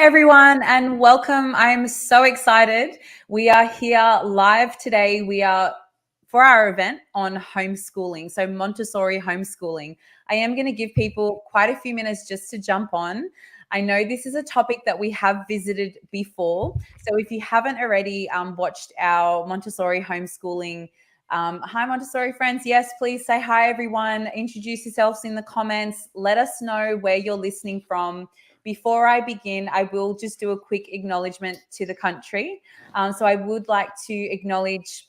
everyone, and welcome. I'm so excited. We are here live today. We are for our event on homeschooling, so Montessori homeschooling. I am going to give people quite a few minutes just to jump on. I know this is a topic that we have visited before. So if you haven't already watched our Montessori homeschooling, hi, Montessori friends. Yes, please say hi, everyone. Introduce yourselves in the comments. Let us know where you're listening from. Before I begin, I will just do a quick acknowledgement to the country. So I would like to acknowledge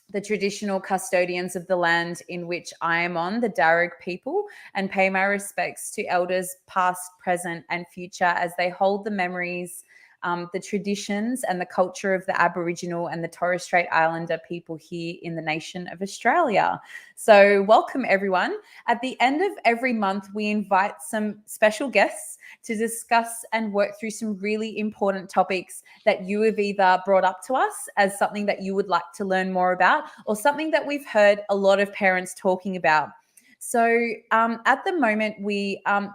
the traditional custodians of the land in which I am on, the Darug people, and pay my respects to elders past, present, and future as they hold the memories, the traditions, and the culture of the Aboriginal and the Torres Strait Islander people here in the nation of Australia. So, welcome everyone. At the end of every month, we invite some special guests to discuss and work through some really important topics that you have either brought up to us as something that you would like to learn more about, or something that we've heard a lot of parents talking about. So at the moment,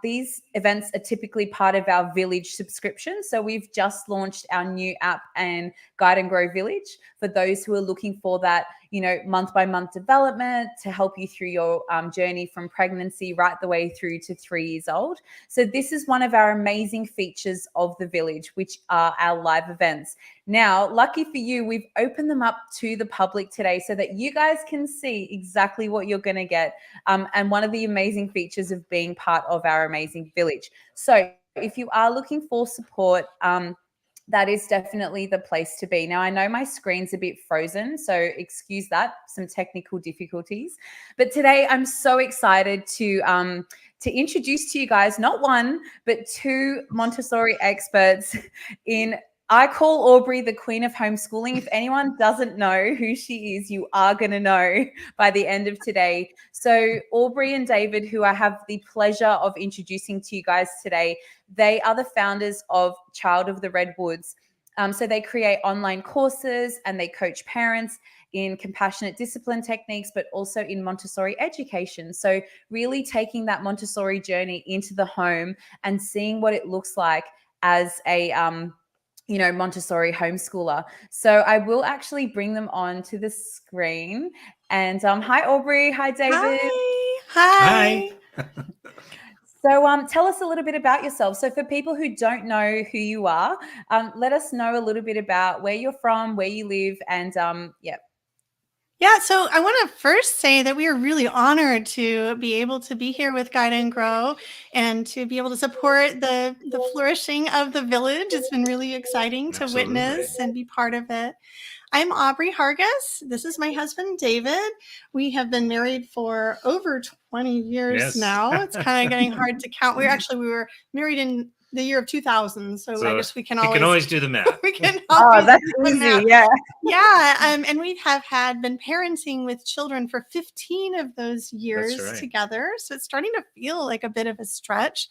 these events are typically part of our Village subscription. So we've just launched our new app and Guide and Grow Village for those who are looking for that, month by month development to help you through your journey from pregnancy right the way through to 3 years old. So this is one of our amazing features of the Village, which are our live events. Now, lucky for you, we've opened them up to the public today so that you guys can see exactly what you're going to get. And one of the amazing features of being part of our amazing Village. So if you are looking for support, that is definitely the place to be. Now, I know my screen's a bit frozen, so excuse that, some technical difficulties. But today I'm so excited to introduce to you guys not one, but two Montessori experts in I call Aubrey the queen of homeschooling. If anyone doesn't know who she is, you are going to know by the end of today. So Aubrey and David, who I have the pleasure of introducing to you guys today, they are the founders of Child of the Redwoods. So they create online courses and they coach parents in compassionate discipline techniques, but also in Montessori education. So really taking that Montessori journey into the home and seeing what it looks like as a Montessori homeschooler. So I will actually bring them on to the screen. And hi, Aubrey. Hi, David. Hi. So tell us a little bit about yourself. So for people who don't know who you are, let us know a little bit about where you're from, where you live, and Yeah, so I want to first say that we are really honored to be able to be here with Guide and Grow and to be able to support the flourishing of the Village. It's been really exciting to witness and be part of it. I'm Aubrey Hargis. This is my husband, David. We have been married for over 20 years now. It's kind of getting hard to count. We were married in the year of 2000, so I guess we can always do the math. We can always that's easy, yeah. And we have been parenting with children for 15 of those years together. So it's starting to feel like a bit of a stretch.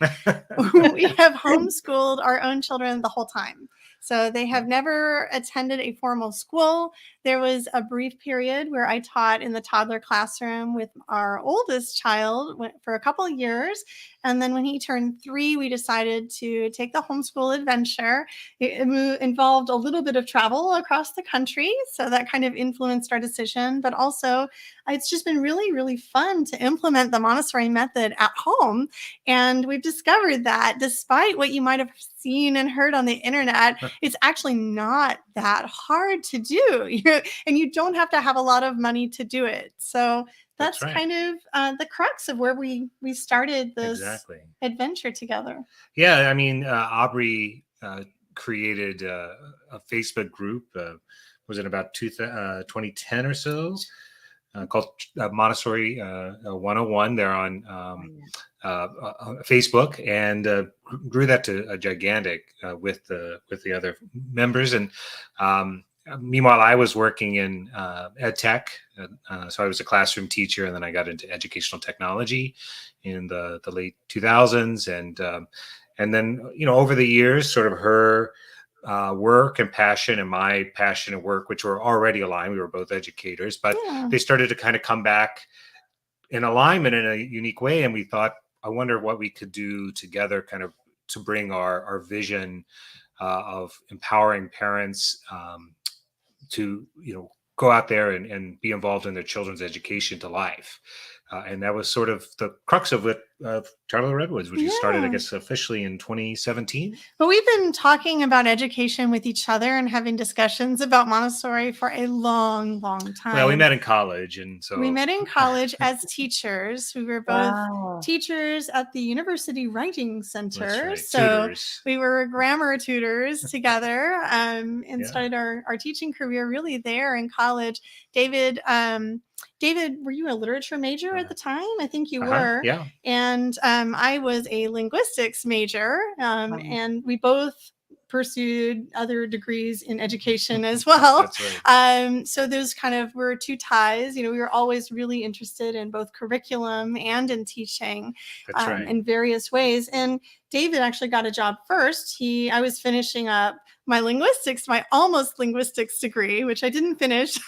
We have homeschooled our own children the whole time. So they have never attended a formal school. There was a brief period where I taught in the toddler classroom with our oldest child for a couple of years. And then when he turned 3, we decided to take the homeschool adventure. It involved a little bit of travel across the country. So that kind of influenced our decision. But also, it's just been really, really fun to implement the Montessori method at home. And we've discovered that despite what you might have seen and heard on the internet, it's actually not that hard to do. And you don't have to have a lot of money to do it. So that's kind of the crux of where we started this adventure together. Yeah, I mean, Aubrey created a Facebook group, was it about 2010 or so, called Montessori 101. They're on Facebook, and grew that to a gigantic with the other members. And meanwhile, I was working in ed tech, so I was a classroom teacher, and then I got into educational technology in the late 2000s, and then over the years, sort of her work and passion and my passion and work, which were already aligned. We were both educators, but they started to kind of come back in alignment in a unique way, and we thought, I wonder what we could do together, kind of to bring our vision of empowering parents to, go out there and be involved in their children's education to life. And that was sort of the crux of it, Charlotte Redwoods, which started, I guess, officially in 2017. But we've been talking about education with each other and having discussions about Montessori for a long, long time. Well, we met in college. And so we met in college as teachers. We were both teachers at the University Writing Center. That's right. So tutors. we were grammar tutors together and started our teaching career really there in college. David, were you a literature major at the time? I think you were. Yeah. And I was a linguistics major. And we both pursued other degrees in education as well. That's right. So those kind of were two ties. We were always really interested in both curriculum and in teaching in various ways. And David actually got a job first. I was finishing up my almost linguistics degree, which I didn't finish.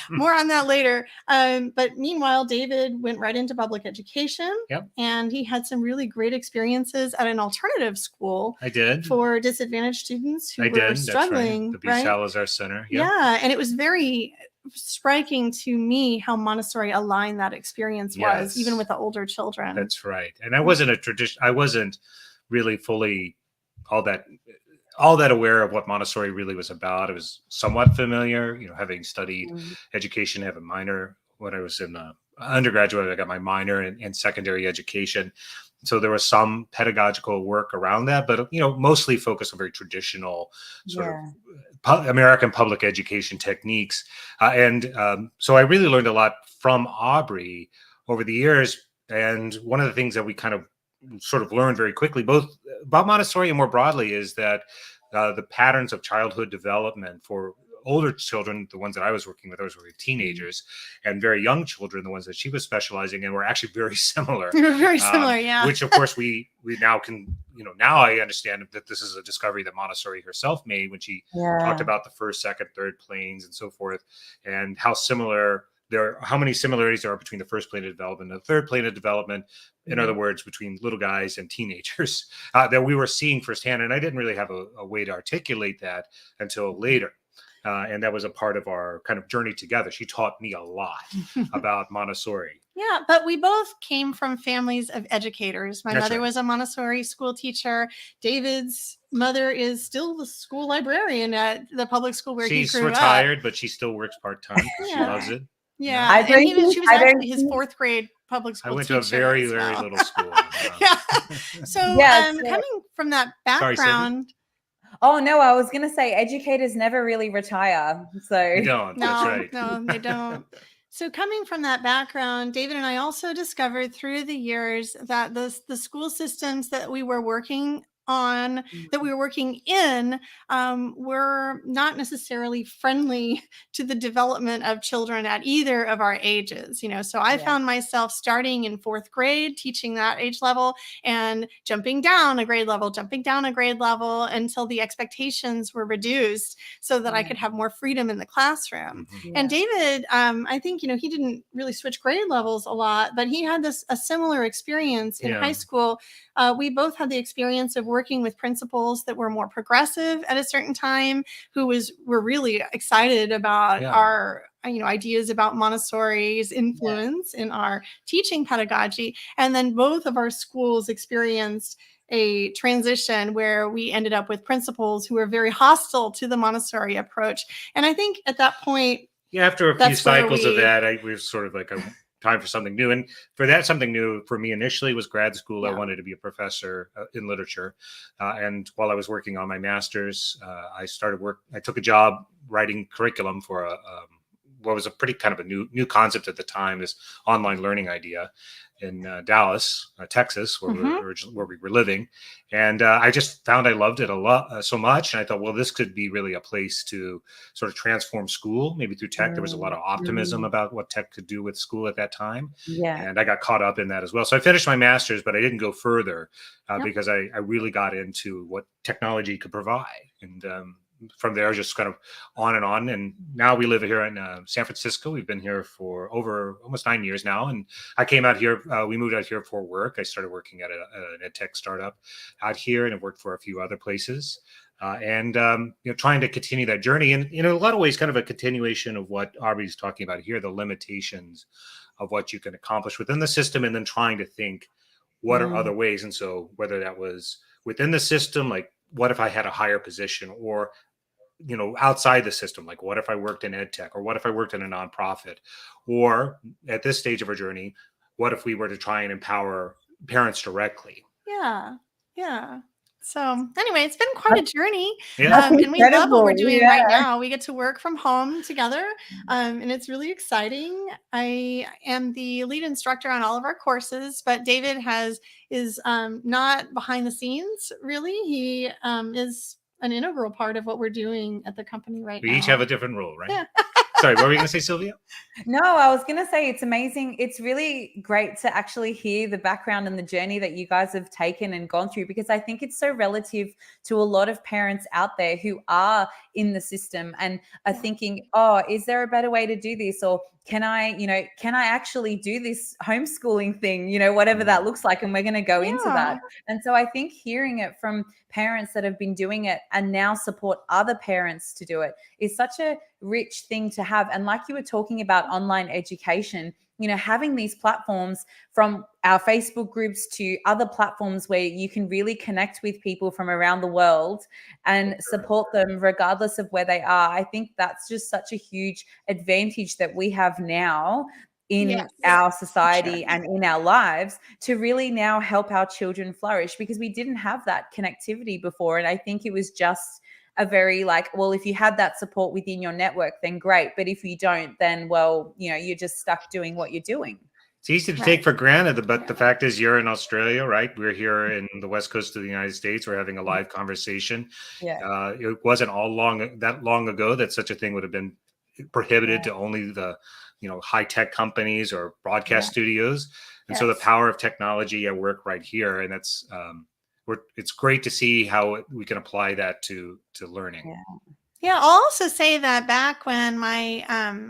More on that later. But meanwhile, David went right into public education. Yep. And he had some really great experiences at an alternative school. I did. For disadvantaged students who were struggling. That's right. The Salazar Center. Yep. Yeah. And it was very striking to me how Montessori aligned that experience was, even with the older children. That's right. And I wasn't really fully all that aware of what Montessori really was about. I was somewhat familiar, having studied education, have a minor when I was in undergraduate. I got my minor in secondary education. So there was some pedagogical work around that, but, mostly focused on very traditional sort of American public education techniques. So I really learned a lot from Aubrey over the years. And one of the things that we kind of sort of learned very quickly, both about Montessori and more broadly, is that the patterns of childhood development for older children, the ones that I was working with, those were teenagers, and very young children, the ones that she was specializing in, were actually very similar. Very similar, yeah. Which, of course, we now can, now I understand that this is a discovery that Montessori herself made when she talked about the first, second, third planes and so forth, and how many similarities there are between the first plane of development and the third plane of development. In other words, between little guys and teenagers that we were seeing firsthand. And I didn't really have a way to articulate that until later. And that was a part of our kind of journey together. She taught me a lot about Montessori. Yeah, but we both came from families of educators. My mother was a Montessori school teacher. David's mother is still the school librarian at the public school where he grew up. She's retired, but she still works part-time. She loves it. Yeah, she was actually his fourth grade public school teacher. I went to a very, very little school. So coming from that background. Oh, no, I was going to say educators never really retire. So they don't. That's right. No, they don't. So coming from that background, David and I also discovered through the years that the school systems that we were working in were not necessarily friendly to the development of children at either of our ages. So I found myself starting in fourth grade, teaching that age level, and jumping down a grade level until the expectations were reduced so that I could have more freedom in the classroom. And David, I think, he didn't really switch grade levels a lot, but he had a similar experience in high school. We both had the experience of working with principals that were more progressive at a certain time, who were really excited about our ideas about Montessori's influence in our teaching pedagogy. And then both of our schools experienced a transition where we ended up with principals who were very hostile to the Montessori approach. And I think at that point, after a few cycles of that, we were sort of like time for something new. And for that, something new for me initially was grad school. I wanted to be a professor in literature. And while I was working on my master's, I took a job writing curriculum for what was a pretty kind of a new concept at the time, this online learning idea in Dallas, Texas, where we were living. And I just found I loved it a lot, so much. And I thought, well, this could be really a place to sort of transform school, maybe through tech. There was a lot of optimism about what tech could do with school at that time. And I got caught up in that as well. So I finished my master's, but I didn't go further because I really got into what technology could provide. And from there, just kind of on and on. And now we live here in San Francisco. We've been here for over almost 9 years now. And I came out here, we moved out here for work. I started working at an ed tech startup out here, and I've worked for a few other places. and trying to continue that journey. And in a lot of ways, kind of a continuation of what Aubrey's talking about here, the limitations of what you can accomplish within the system, and then trying to think what are other ways. And so whether that was within the system, like what if I had a higher position, or outside the system, like what if I worked in ed tech, or what if I worked in a nonprofit, or at this stage of our journey, what if we were to try and empower parents directly? Yeah. So anyway, it's been quite a journey. Yeah. And we love what we're doing right now. We get to work from home together, and it's really exciting. I am the lead instructor on all of our courses, but David is not behind the scenes, really. He is an integral part of what we're doing at the company right now. We each have a different role, right? Yeah. Sorry, what were you going to say, Sylvia? No, I was going to say it's amazing. It's really great to actually hear the background and the journey that you guys have taken and gone through, because I think it's so relative to a lot of parents out there who are in the system and are thinking, oh, is there a better way to do this? Or can I actually do this homeschooling thing, whatever that looks like. And we're going to go into that. And so I think hearing it from parents that have been doing it and now support other parents to do it is such a rich thing to have. And like you were talking about online education, having these platforms from our Facebook groups to other platforms where you can really connect with people from around the world and support them regardless of where they are. I think that's just such a huge advantage that we have now in our society and in our lives to really now help our children flourish, because we didn't have that connectivity before. And I think it was just a very well, if you had that support within your network, then great. But if you don't, then, you're just stuck doing what you're doing. It's easy to take for granted, but the fact is you're in Australia, right? We're here in the West Coast of the United States. We're having a live conversation. It wasn't that long ago that such a thing would have been prohibited to only the high-tech companies or broadcast studios. And so the power of technology at work right here. And that's it's great to see how we can apply that to learning. Yeah, I'll also say that back when my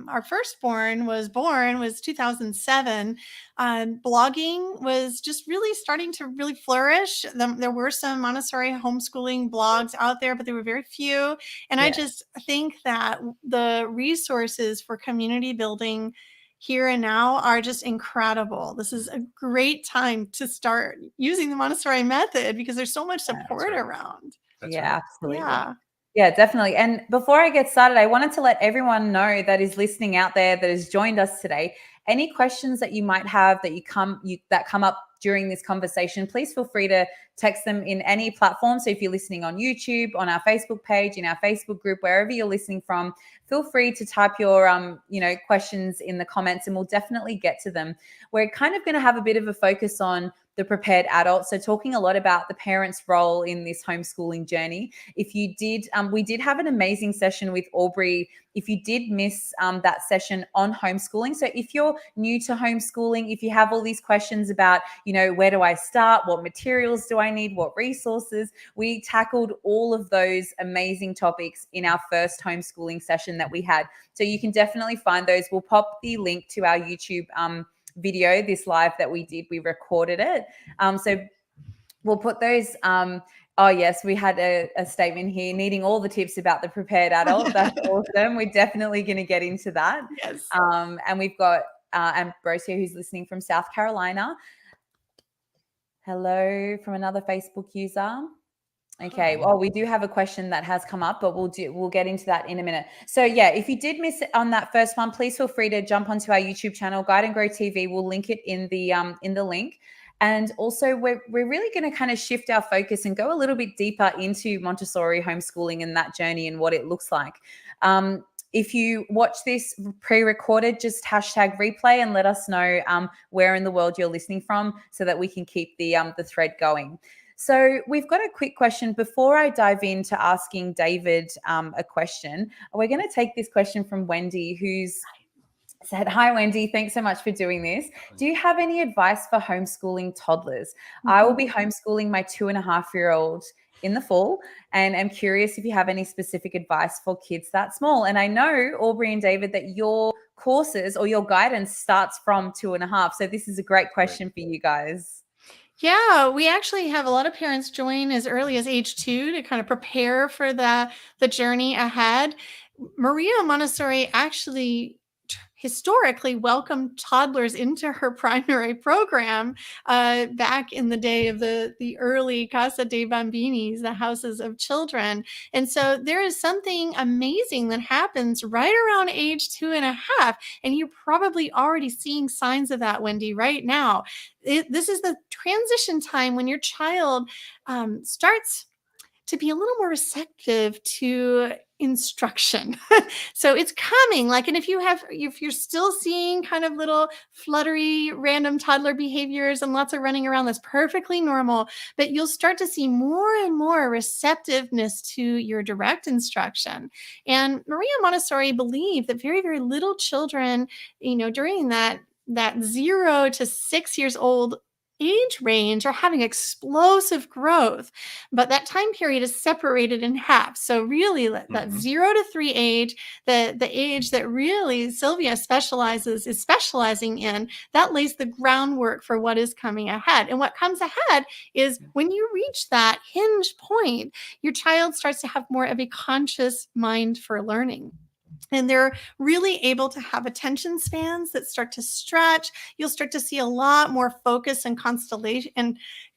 our firstborn was born was 2007, blogging was just really starting to really flourish. There were some Montessori homeschooling blogs out there, but there were very few. And I just think that the resources for community building here and now are just incredible. This is a great time to start using the Montessori method because there's so much support around. Absolutely. Yeah, definitely. And before I get started, I wanted to let everyone know that is listening out there that has joined us today. Any questions that you might have that come up during this conversation, please feel free to text them in any platform. So if you're listening on YouTube, on our Facebook page, in our Facebook group, wherever you're listening from, feel free to type your questions in the comments, and we'll definitely get to them. We're kind of going to have a bit of a focus on the prepared adult. So talking a lot about the parents' role in this homeschooling journey. If you did, we did have an amazing session with Aubrey. If you did miss that session on homeschooling. So if you're new to homeschooling, if you have all these questions about, where do I start? What materials do I need? What resources? We tackled all of those amazing topics in our first homeschooling session that we had. So you can definitely find those. We'll pop the link to our YouTube video, this live that we did. We recorded it. So we'll put those. Oh, yes, we had a statement here, needing all the tips about the prepared adult. That's awesome. We're definitely going to get into that. Yes. And we've got Ambrosio, who's listening from South Carolina. Hello from another Facebook user. Okay, well, we do have a question that has come up, but we'll get into that in a minute. So yeah, if you did miss it on that first one, please feel free to jump onto our YouTube channel, Guide and Grow TV. We'll link it in the link. And also we're really going to kind of shift our focus and go a little bit deeper into Montessori homeschooling and that journey and what it looks like. If you watch this pre-recorded, just hashtag replay and let us know where in the world you're listening from so that we can keep the thread going. So we've got a quick question before I dive into asking David a question. We're going to take this question from Wendy, who's said, "Hi, Wendy. Thanks so much for doing this. Do you have any advice for homeschooling toddlers? I will be homeschooling my 2.5-year-old in the fall, and I'm curious if you have any specific advice for kids that small." And I know, Aubrey and David, that your courses or your guidance starts from 2.5. So this is a great question for you guys. Yeah, we actually have a lot of parents join as early as age 2 to kind of prepare for the journey ahead. Maria Montessori actually historically welcomed toddlers into her primary program back in the day of the early Casa dei Bambinis, the houses of children. And so there is something amazing that happens right around age 2.5. And you're probably already seeing signs of that, Wendy, right now. This is the transition time when your child starts to be a little more receptive to instruction. So it's coming. Like, and if you're still seeing kind of little fluttery, random toddler behaviors and lots of running around, that's perfectly normal. But you'll start to see more and more receptiveness to your direct instruction. And Maria Montessori believed that very, very little children, during that 0 to 6 years old age range are having explosive growth, but that time period is separated in half. So really that 0 to 3 age, the age that really Sylvia is specializing in, that lays the groundwork for what is coming ahead. And what comes ahead is when you reach that hinge point, your child starts to have more of a conscious mind for learning. And they're really able to have attention spans that start to stretch. You'll start to see a lot more focus and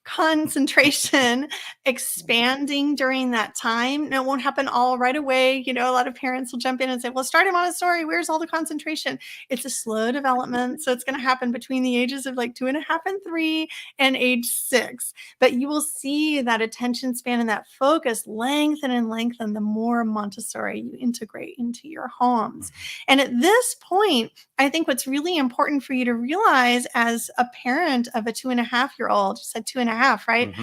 concentration expanding during that time. Now, it won't happen all right away. A lot of parents will jump in and say, well, starting Montessori, where's all the concentration? It's a slow development. So it's going to happen between the ages of like 2.5 and 3 and age 6. But you will see that attention span and that focus lengthen and lengthen the more Montessori you integrate into your homes. And at this point, I think what's really important for you to realize as a parent of a 2.5-year-old, you said 2.5, right?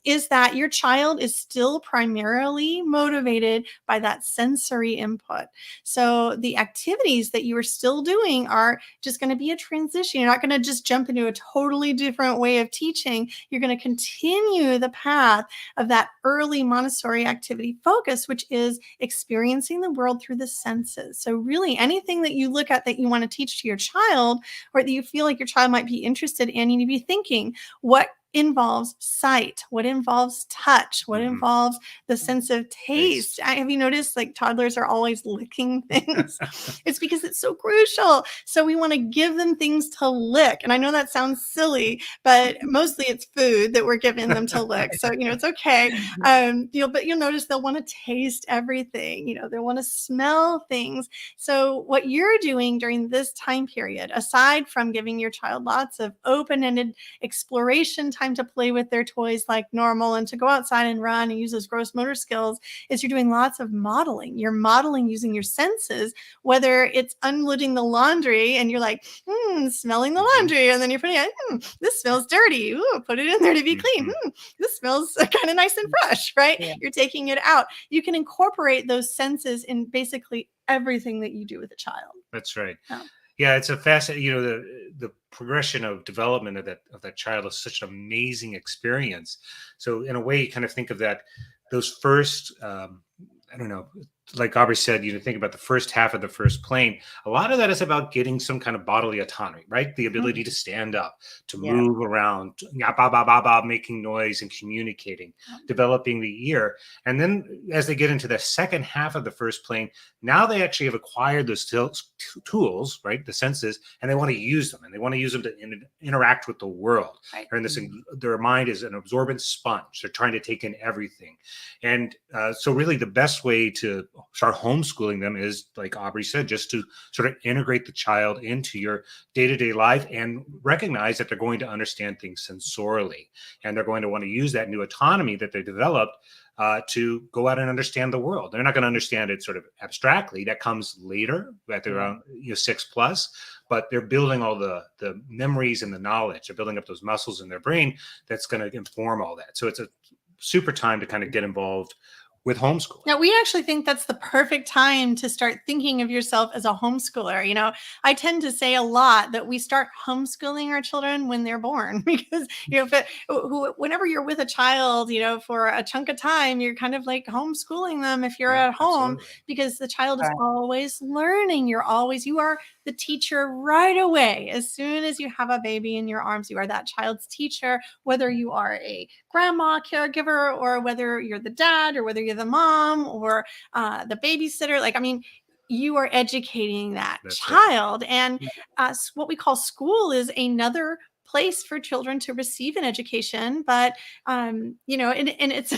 Is that your child is still primarily motivated by that sensory input. So the activities that you are still doing are just going to be a transition. You're not going to just jump into a totally different way of teaching. You're going to continue the path of that early Montessori activity focus, which is experiencing the world through the senses. So really anything that you look at that you want to teach to your child, or that you feel like your child might be interested in, you need to be thinking, what involves sight, what involves touch, what involves the sense of taste. Have you noticed like toddlers are always licking things? It's because it's so crucial. So we want to give them things to lick. And I know that sounds silly, but mostly it's food that we're giving them to lick. So, it's okay. But you'll notice they'll want to taste everything. They'll want to smell things. So what you're doing during this time period, aside from giving your child lots of open-ended exploration time to play with their toys like normal and to go outside and run and use those gross motor skills, is you're doing lots of modeling. You're modeling using your senses, whether it's unloading the laundry and you're like, smelling the laundry. And then you're putting it, this smells dirty. Ooh, put it in there to be clean. This smells kind of nice and fresh, right? Yeah. You're taking it out. You can incorporate those senses in basically everything that you do with a child. That's right. Yeah, it's a fascinating, the progression of development of that child is such an amazing experience. So in a way, you kind of think of those first, like Aubrey said, think about the first half of the first plane. A lot of that is about getting some kind of bodily autonomy, right? The ability to stand up, to move around, making noise and communicating, developing the ear. And then as they get into the second half of the first plane, now they actually have acquired those tools, right? The senses, and they want to use them. And they want to use them to interact with the world. Right. And their mind is an absorbent sponge. They're trying to take in everything. And so really the best way to start homeschooling them is, like Aubrey said, just to sort of integrate the child into your day-to-day life and recognize that they're going to understand things sensorially, and they're going to want to use that new autonomy that they developed to go out and understand the world. They're not going to understand it sort of abstractly. That comes later at they're around 6+, but they're building all the memories and the knowledge. They're building up those muscles in their brain that's going to inform all that. So it's a super time to kind of get involved with homeschooling. Now, we actually think that's the perfect time to start thinking of yourself as a homeschooler. You know, I tend to say a lot that we start homeschooling our children when they're born, because, you know, whenever you're with a child, you know, for a chunk of time, you're kind of like homeschooling them if you're at home, absolutely. because the child is always learning. You are the teacher right away. As soon as you have a baby in your arms, you are that child's teacher, whether you are a grandma caregiver, or whether you're the dad, or whether you're the mom, or the babysitter. Like, I mean, you are educating that child. Right. And what we call school is another place for children to receive an education, but you know, and it's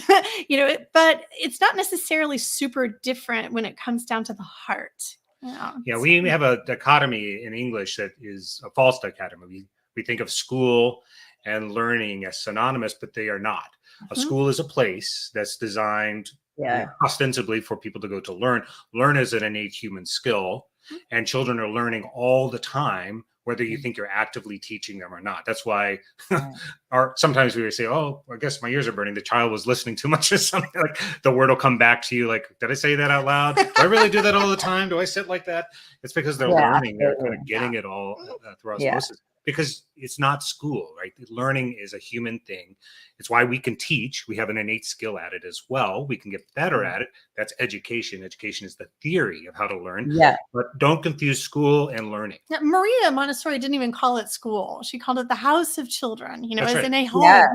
you know, but it's not necessarily super different when it comes down to the heart. Yeah, we have a dichotomy in English that is a false dichotomy. We think of school and learning as synonymous, but they are not. A school is a place that's designed ostensibly for people to go to learn. Learn is an innate human skill, and children are learning all the time, whether you think you're actively teaching them or not. That's why sometimes we would say, oh, I guess my ears are burning. The child was listening too much or something. Like, the word will come back to you like, did I say that out loud? Do I really do that all the time? Do I sit like that? It's because they're learning. They're kind of getting it all through osmosis. Because it's not school, right? Learning is a human thing. It's why we can teach. We have an innate skill at it as well. We can get better at it. That's education. Education is the theory of how to learn. Yeah. But don't confuse school and learning. Now, Maria Montessori didn't even call it school. She called it the house of children, you know, That's as right. in a home. Yeah,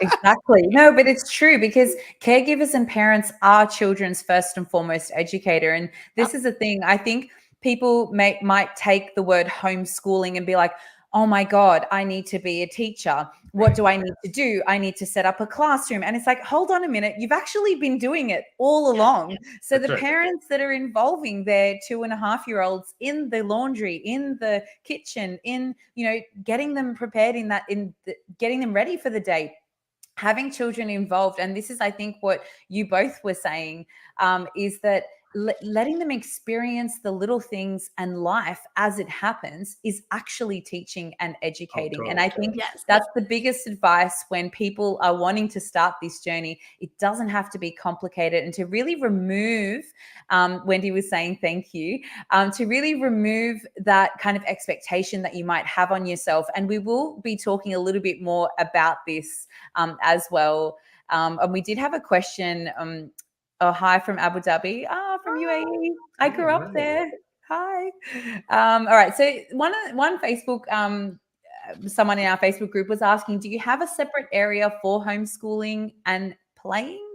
exactly. No, but it's true, because caregivers and parents are children's first and foremost educator. And this is the thing. I think people might take the word homeschooling and be like, oh my God, I need to be a teacher. What do I need to do? I need to set up a classroom. And it's like, hold on a minute. You've actually been doing it all along. So the parents that are involving their 2.5-year-olds in the laundry, in the kitchen, in, you know, getting them prepared getting them ready for the day, having children involved. And this is, I think, what you both were saying, is that letting them experience the little things and life as it happens is actually teaching and educating. And I think that's the biggest advice when people are wanting to start this journey. It doesn't have to be complicated, and to really remove, Wendy was saying thank you, to really remove that kind of expectation that you might have on yourself. And we will be talking a little bit more about this as well. And we did have a question. Oh, hi from Abu Dhabi. From UAE. I grew up there. Hi. All right. So one Facebook, someone in our Facebook group was asking, do you have a separate area for homeschooling and playing?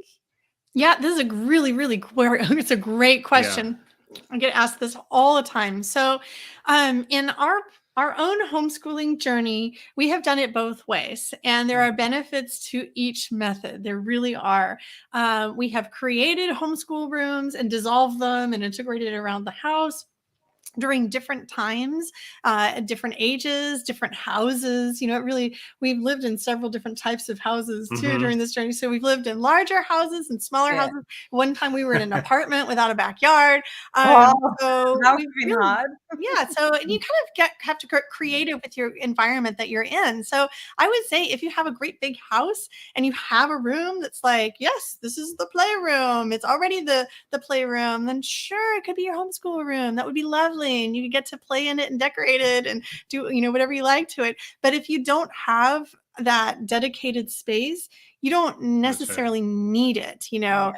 Yeah, this is a really, really it's a great question. Yeah. I get asked this all the time. So in our own homeschooling journey, we have done it both ways, and there are benefits to each method. There really are. We have created homeschool rooms and dissolved them and integrated around the house during different times, different ages, different houses. You know, we've lived in several different types of houses too during this journey. So we've lived in larger houses and smaller houses. One time we were in an apartment without a backyard. So that would be hard. Yeah. So, and you kind of have to get creative with your environment that you're in. So I would say if you have a great big house and you have a room that's like, yes, this is the playroom, it's already the playroom, then sure, it could be your homeschool room. That would be lovely. And you get to play in it and decorate it and do, you know, whatever you like to it. But if you don't have that dedicated space, you don't necessarily need it. You know,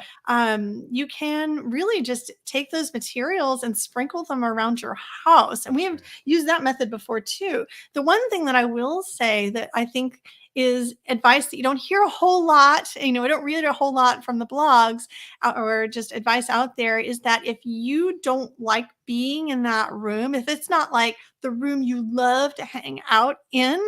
you can really just take those materials and sprinkle them around your house. And we have used that method before too. The one thing that I will say that I think is advice that you don't hear a whole lot, you know, I don't read a whole lot from the blogs or just advice out there, is that if you don't like being in that room, if it's not like the room you love to hang out in,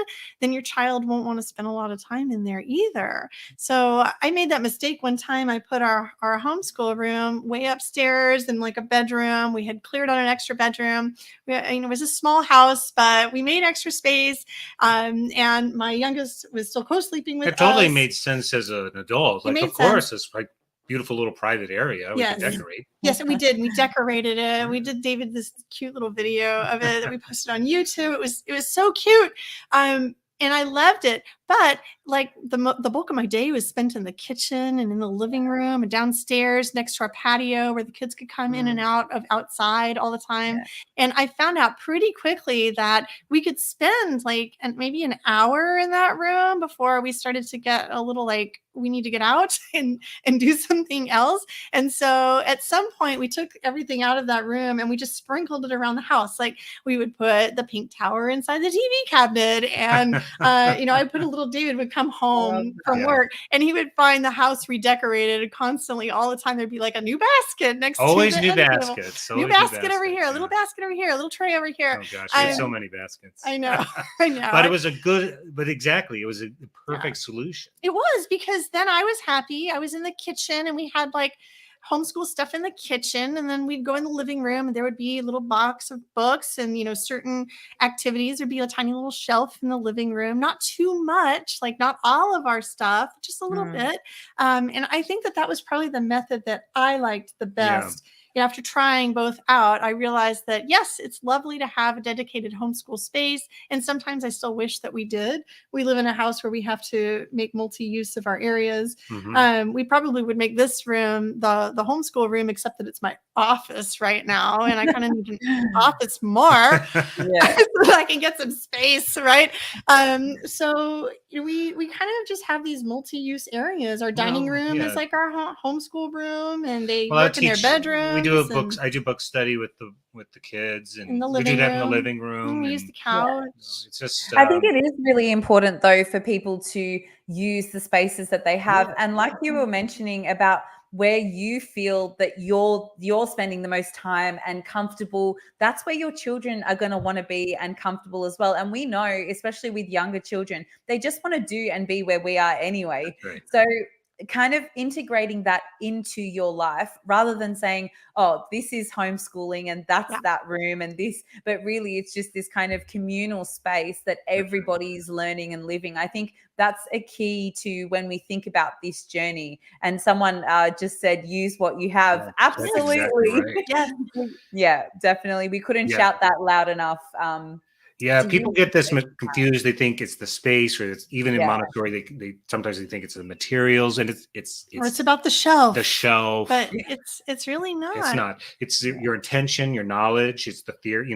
then your child won't want to spend a lot of time in there either. So I made that mistake one time. I put our homeschool room way upstairs in like a bedroom. We had cleared out an extra bedroom. It was a small house, but we made extra space. And my youngest was still co-sleeping with us. It totally made sense as an adult. Like, of course, it's like beautiful little private area. We could decorate. Yes, and we did. We decorated it. We did David this cute little video of it that we posted on YouTube. It was so cute. And I loved it. But like the bulk of my day was spent in the kitchen and in the living room and downstairs next to our patio where the kids could come in and out of outside all the time. Yeah. And I found out pretty quickly that we could spend like maybe an hour in that room before we started to get a little like, we need to get out and do something else. And so at some point we took everything out of that room and we just sprinkled it around the house. Like we would put the pink tower inside the TV cabinet. And, I put a little David would come home from work and he would find the house redecorated constantly all the time. There'd be like a new basket next always to the new baskets. New basket over here, a little basket over here, a little tray over here. Oh gosh, there's so many baskets. I know. I know. But it was it was a perfect solution. It was, because then I was happy. I was in the kitchen and we had like homeschool stuff in the kitchen, and then we'd go in the living room and there would be a little box of books and certain activities. There'd be a tiny little shelf in the living room, not too much, like not all of our stuff, just a little bit. And I think that was probably the method that I liked the best. After trying both out, I realized that, yes, it's lovely to have a dedicated homeschool space. And sometimes I still wish that we did. We live in a house where we have to make multi-use of our areas. We probably would make this room the homeschool room, except that it's my office right now. And I kind of need an office more so that I can get some space, right? So we kind of just have these multi-use areas. Our dining room is like our homeschool room, and they work in their bedroom. I do book study with the kids, and we do that in the living room. We use the couch. It's just. I think it is really important though for people to use the spaces that they have, and like you were mentioning about where you feel that you're spending the most time and comfortable, that's where your children are going to want to be and comfortable as well. And we know, especially with younger children, they just want to do and be where we are anyway. Right. So kind of integrating that into your life rather than saying, oh, this is homeschooling and that's that room and this, but really it's just this kind of communal space that everybody's learning and living. I think that's a key to when we think about this journey. And someone just said, use what you have. Absolutely. Exactly right. Yeah, definitely. We couldn't shout that loud enough. People get this confused. They think it's the space, or it's even in Montessori. They sometimes think it's the materials, and it's about the shelf. The shelf, but it's really not. It's not. It's your intention, your knowledge. It's the theory.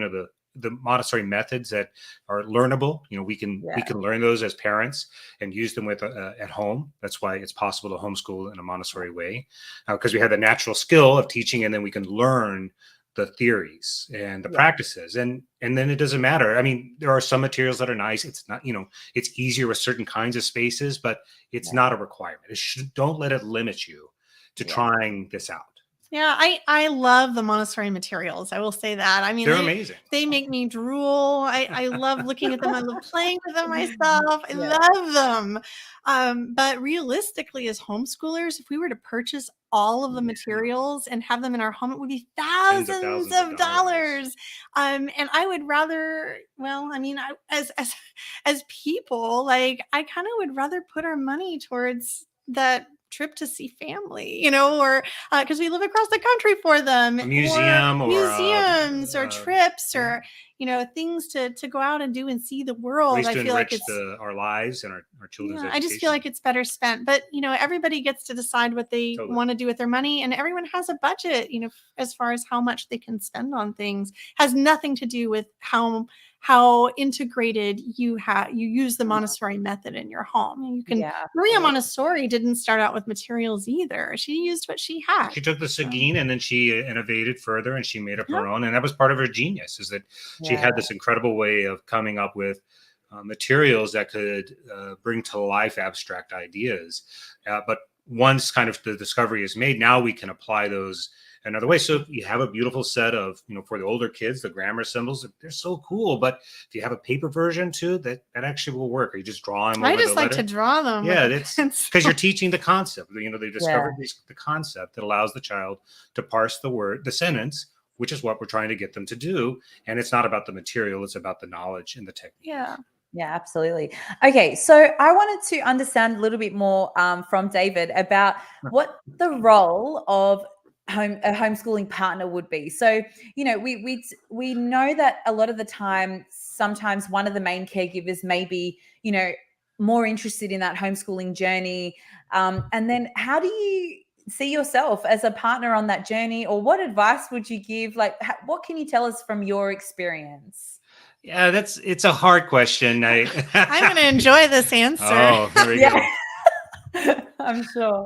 The Montessori methods that are learnable. We can learn those as parents and use them at home. That's why it's possible to homeschool in a Montessori way, because we have the natural skill of teaching, and then we can learn the theories and the practices, and then it doesn't matter. I mean, there are some materials that are nice. It's not, it's easier with certain kinds of spaces, but it's not a requirement. Don't let it limit you to trying this out. Yeah, I love the Montessori materials. I will say that. I mean, they're amazing. They make me drool. I love looking at them. I love playing with them myself. I love them. But realistically, as homeschoolers, if we were to purchase all of the materials and have them in our home, it would be thousands of dollars. And I would rather, as people, like I kind of would rather put our money towards that trip to see family, or because we live across the country for them, a museum or museums or trips or things to go out and do and see the world. I feel like it's our lives and our children's education. I just feel like it's better spent, but everybody gets to decide what they want to do with their money, and everyone has a budget, as far as how much they can spend on things. Has nothing to do with how integrated you use the Montessori method in your home. Maria Montessori didn't start out with materials either. She used what she had. She took the Seguin and then she innovated further, and she made up her own. And that was part of her genius, is that she had this incredible way of coming up with materials that could bring to life abstract ideas. But once kind of the discovery is made, now we can apply those another way. So you have a beautiful set of, for the older kids, the grammar symbols, they're so cool. But if you have a paper version too, that actually will work. Or you just draw them. I just like to draw them. Yeah, it's because you're teaching the concept. They discovered the concept that allows the child to parse the sentence, which is what we're trying to get them to do. And it's not about the material; it's about the knowledge and the technique. Yeah, absolutely. Okay, so I wanted to understand a little bit more from David about what the role of a homeschooling partner would be. So, we know that a lot of the time, sometimes one of the main caregivers may be, more interested in that homeschooling journey. And then how do you see yourself as a partner on that journey, or what advice would you give? Like, what can you tell us from your experience? Yeah, it's a hard question. I'm going to enjoy this answer. Oh, there we go. I'm sure.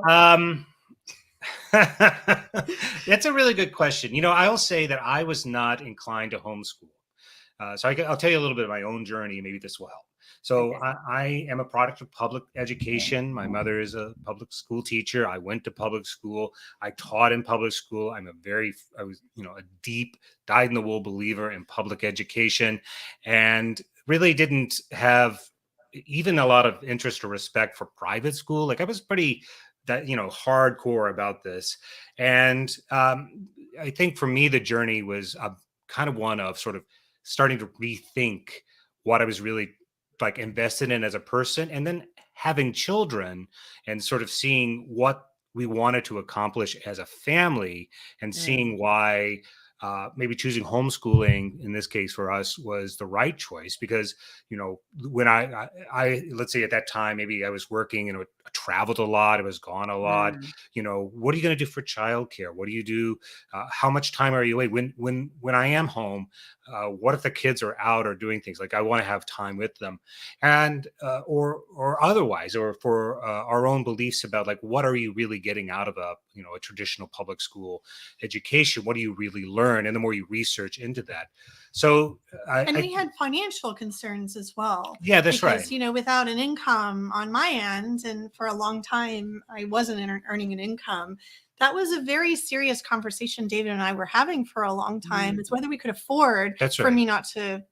That's a really good question. I'll say that I was not inclined to homeschool. So I'll tell you a little bit of my own journey. Maybe this will help. So Okay. I am a product of public education. My mother is a public school teacher. I went to public school. I taught in public school. I was, a deep, dyed-in-the-wool believer in public education, and really didn't have even a lot of interest or respect for private school. Like I was pretty hardcore about this. And I think for me, the journey was kind of one of sort of starting to rethink what I was really like invested in as a person, and then having children and sort of seeing what we wanted to accomplish as a family, and seeing why maybe choosing homeschooling in this case for us was the right choice. Because when I let's say at that time, maybe I was working and I traveled a lot, I was gone a lot. What are you going to do for childcare? What do you do? How much time are you away? When I am home, what if the kids are out or doing things? Like I want to have time with them, and or otherwise, or for our own beliefs about like what are you really getting out of a traditional public school education? What do you really learn? And the more you research into that. So we had financial concerns as well. Yeah, that's right. Because, without an income on my end, and for a long time, I wasn't earning an income. That was a very serious conversation David and I were having for a long time. It's whether we could afford for me not to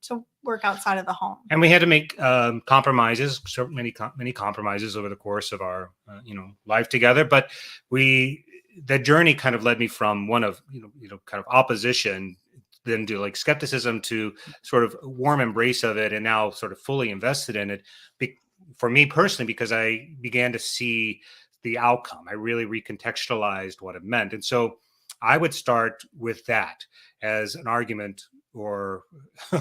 work outside of the home. And we had to make compromises, so many compromises over the course of our life together. But that journey kind of led me from one of kind of opposition, then to like skepticism, to sort of warm embrace of it, and now sort of fully invested in it. For me personally, because I began to see the outcome, I really recontextualized what it meant. And so I would start with that as an argument, or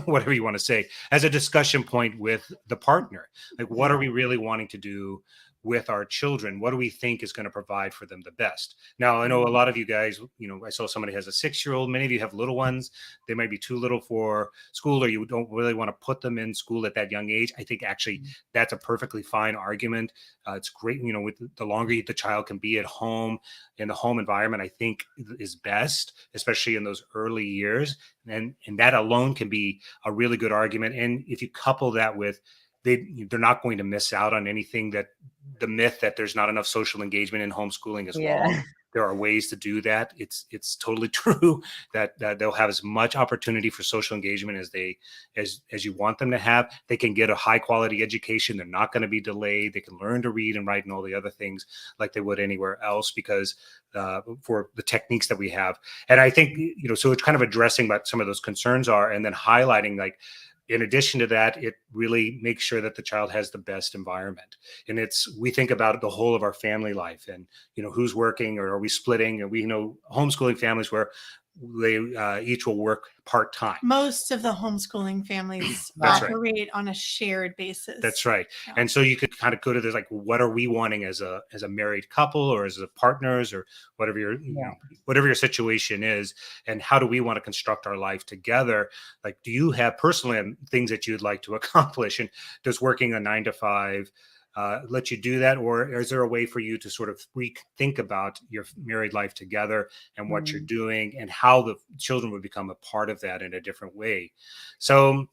whatever you want to say, as a discussion point with the partner. Like, what are we really wanting to do with our children? What do we think is going to provide for them the best? Now, I know a lot of you guys, I saw somebody has a 6-year-old. Many of you have little ones. They might be too little for school, or you don't really want to put them in school at that young age. I think actually that's a perfectly fine argument. It's great, with the longer the child can be at home, in the home environment, I think is best, especially in those early years. And that alone can be a really good argument. And if you couple that with they're not going to miss out on anything, that the myth that there's not enough social engagement in homeschooling is wrong. There are ways to do that. It's totally true that they'll have as much opportunity for social engagement as you want them to have. They can get a high quality education. They're not going to be delayed. They can learn to read and write and all the other things like they would anywhere else, because for the techniques that we have. And I think, so it's kind of addressing what some of those concerns are, and then highlighting, like, in addition to that, it really makes sure that the child has the best environment. And we think about the whole of our family life, and, who's working, or are we splitting? And we know homeschooling families where they each will work part-time. Most of the homeschooling families operate on a shared basis. That's right. Yeah. And so you could kind of go to this, like, what are we wanting as a married couple, or as a partners, or whatever your situation is, and how do we want to construct our life together? Like, do you have personally things that you'd like to accomplish, and does working a 9-to-5 let you do that? Or is there a way for you to sort of think about your married life together, and what you're doing, and how the children would become a part of that in a different way? So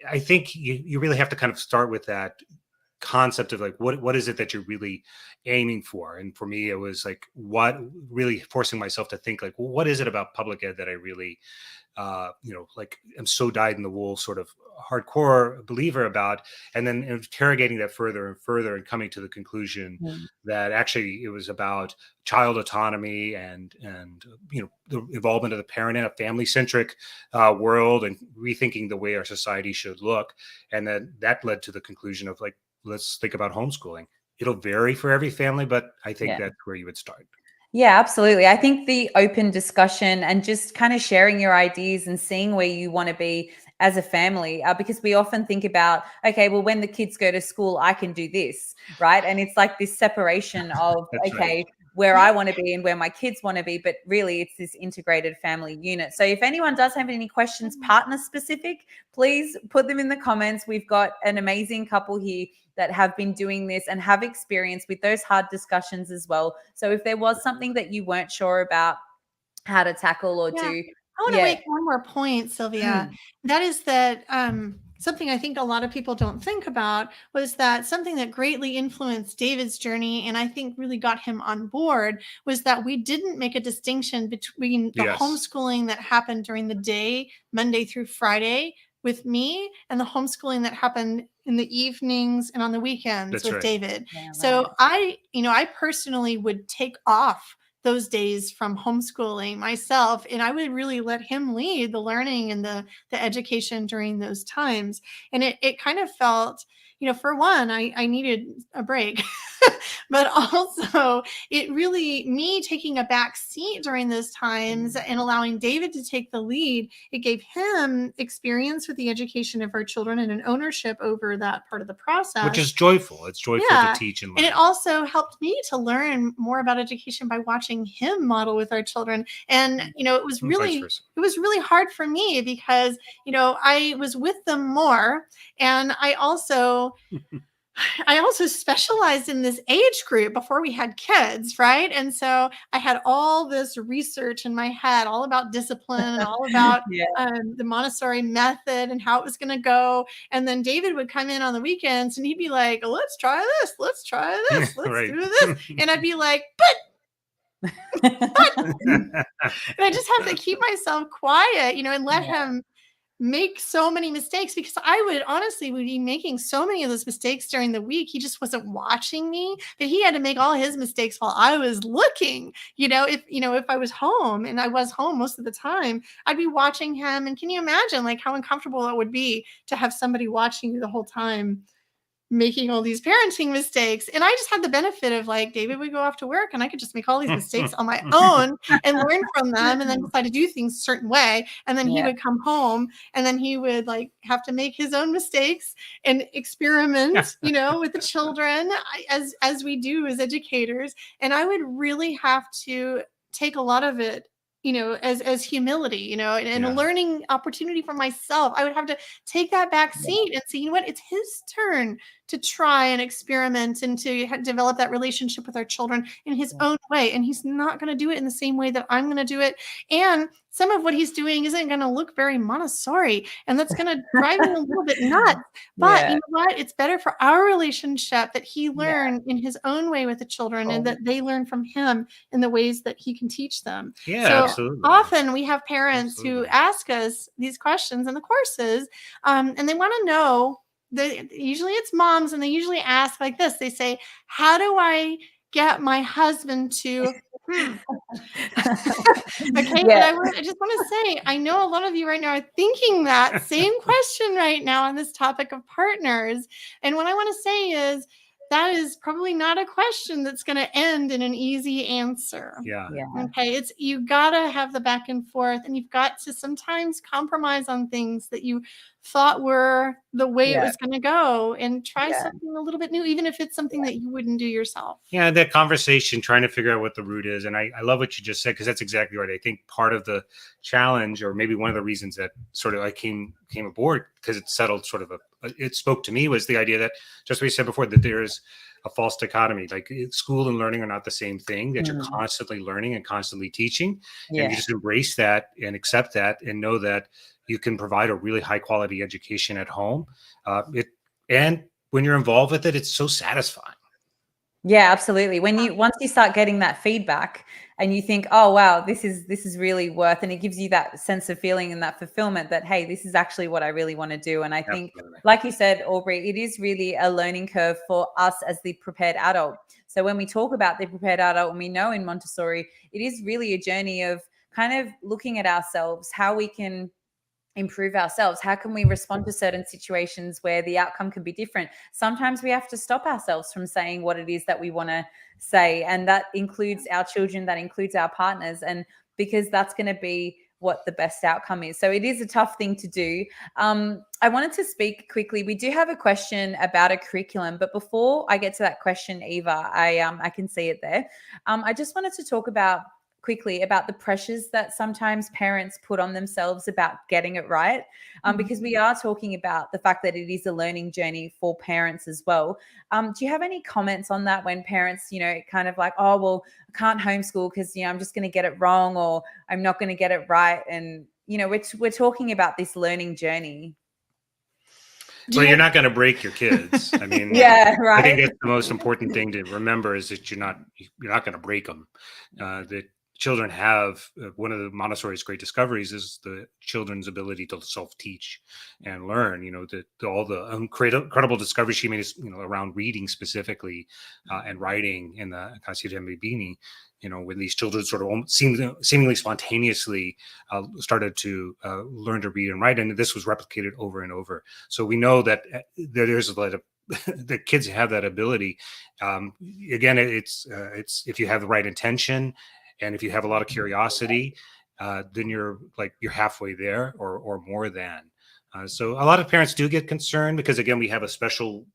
I think you really have to kind of start with that concept of, like, what is it that you're really aiming for? And for me, it was like, really forcing myself to think, like, well, what is it about public ed that I really like, I'm so dyed-in-the-wool sort of hardcore believer about, and then interrogating that further and further, and coming to the conclusion that actually it was about child autonomy, and the involvement of the parent in a family-centric world, and rethinking the way our society should look. And then that led to the conclusion of, like, let's think about homeschooling. It'll vary for every family, but I think that's where you would start. Yeah, absolutely. I think the open discussion and just kind of sharing your ideas and seeing where you want to be as a family, because we often think about, okay, well, when the kids go to school, I can do this, right? And it's like this separation of, okay, where I want to be and where my kids want to be, but really it's this integrated family unit. So if anyone does have any questions, partner specific, please put them in the comments. We've got an amazing couple here that have been doing this and have experience with those hard discussions as well. So if there was something that you weren't sure about how to tackle or do. I want to make one more point, Sylvia. That is that something I think a lot of people don't think about was that something that greatly influenced David's journey, and I think really got him on board, was that we didn't make a distinction between the homeschooling that happened during the day, Monday through Friday, with me, and the homeschooling that happened in the evenings and on the weekends with David. So I personally would take off those days from homeschooling myself, and I would really let him lead the learning and the education during those times. And it kind of felt, for one, I needed a break, but also it really, me taking a back seat during those times and allowing David to take the lead, it gave him experience with the education of our children and an ownership over that part of the process. Which is joyful. It's joyful to teach and learn. And it also helped me to learn more about education by watching him model with our children. And, it was really hard for me because, I was with them more, and I also specialized in this age group before we had kids, right? And so I had all this research in my head, all about discipline and all about the Montessori method and how it was going to go. And then David would come in on the weekends and he'd be like, let's try this, let's do this. And I'd be like, but and I just have to keep myself quiet, and let him make so many mistakes, because I would be making so many of those mistakes during the week. He just wasn't watching me, but he had to make all his mistakes while I was looking. If I was home, and I was home most of the time, I'd be watching him. And can you imagine like how uncomfortable it would be to have somebody watching you the whole time making all these parenting mistakes? And I just had the benefit of, like, David would go off to work and I could just make all these mistakes on my own and learn from them, and then decide to do things a certain way. And then he would come home, and then he would have to make his own mistakes and experiment, with the children, as we do as educators. And I would really have to take a lot of it, as humility, and a learning opportunity for myself. I would have to take that back seat and say, what, it's his turn to try and experiment and to develop that relationship with our children in his own way. And he's not going to do it in the same way that I'm going to do it. And some of what he's doing isn't going to look very Montessori, and that's going to drive him a little bit nuts. But you know what? It's better for our relationship that he learn in his own way with the children, and that they learn from him in the ways that he can teach them. Yeah, so absolutely. Often we have parents who ask us these questions in the courses, and they want to know, usually it's moms, and they usually ask like this. They say, how do I get my husband to Okay, but I just want to say, I know a lot of you right now are thinking that same question right now on this topic of partners. And what I want to say is, that is probably not a question that's going to end in an easy answer. Okay. You got to have the back and forth, and you've got to sometimes compromise on things that you thought were the way it was going to go, and try something a little bit new, even if it's something that you wouldn't do yourself. Yeah. That conversation, trying to figure out what the root is. And I love what you just said, because that's exactly right. I think part of the challenge, or maybe one of the reasons that sort of I came aboard, because it settled it spoke to me, was the idea that, just what you said before, that there is a false dichotomy. Like, school and learning are not the same thing, that you're constantly learning and constantly teaching. And you just embrace that and accept that, and know that you can provide a really high quality education at home. And when you're involved with it, it's so satisfying. Yeah, absolutely. Once you start getting that feedback, and you think, oh, wow, this is really worth, and it gives you that sense of feeling and that fulfillment that, hey, this is actually what I really want to do. And I think, like you said, Aubrey, it is really a learning curve for us as the prepared adult. So when we talk about the prepared adult, and we know in Montessori, it is really a journey of kind of looking at ourselves, how we can improve ourselves. How can we respond to certain situations where the outcome can be different? Sometimes we have to stop ourselves from saying what it is that we want to say. And that includes our children, that includes our partners. And because that's going to be what the best outcome is. So it is a tough thing to do. I wanted to speak quickly. We do have a question about a curriculum, but before I get to that question, Eva, I can see it there. I just wanted to talk quickly about the pressures that sometimes parents put on themselves about getting it right, because we are talking about the fact that it is a learning journey for parents as well. Do you have any comments on that when parents, kind of like, oh, well, I can't homeschool because, I'm just going to get it wrong, or I'm not going to get it right. And, we're talking about this learning journey. Well, you're not going to break your kids. I mean, yeah, right. I think that's the most important thing to remember, is that you're not going to break them. That children have, one of the Montessori's great discoveries is the children's ability to self-teach and learn. All the incredible discoveries she made is, around reading specifically, and writing in the Casita Mbini. When these children sort of seemingly spontaneously started to learn to read and write, and this was replicated over and over. So we know that there's a lot of the kids have that ability. Again, it's if you have the right intention, and if you have a lot of curiosity, then you're halfway there, or more than. So a lot of parents do get concerned because, again, we have a special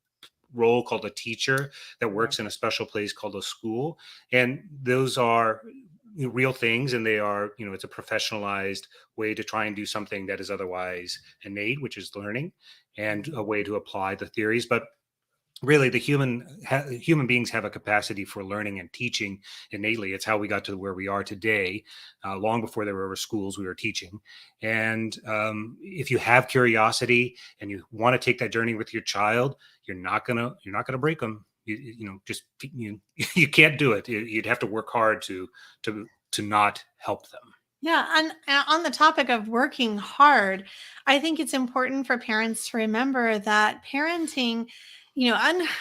role called a teacher that works in a special place called a school, and those are real things, and they are, it's a professionalized way to try and do something that is otherwise innate, which is learning, and a way to apply the theories. But really, the human beings have a capacity for learning and teaching innately. It's how we got to where we are today. Long before there were schools, we were teaching. And if you have curiosity and you want to take that journey with your child, you're not gonna break them. You can't do it. You'd have to work hard to not help them. Yeah. And on the topic of working hard, I think it's important for parents to remember that parenting,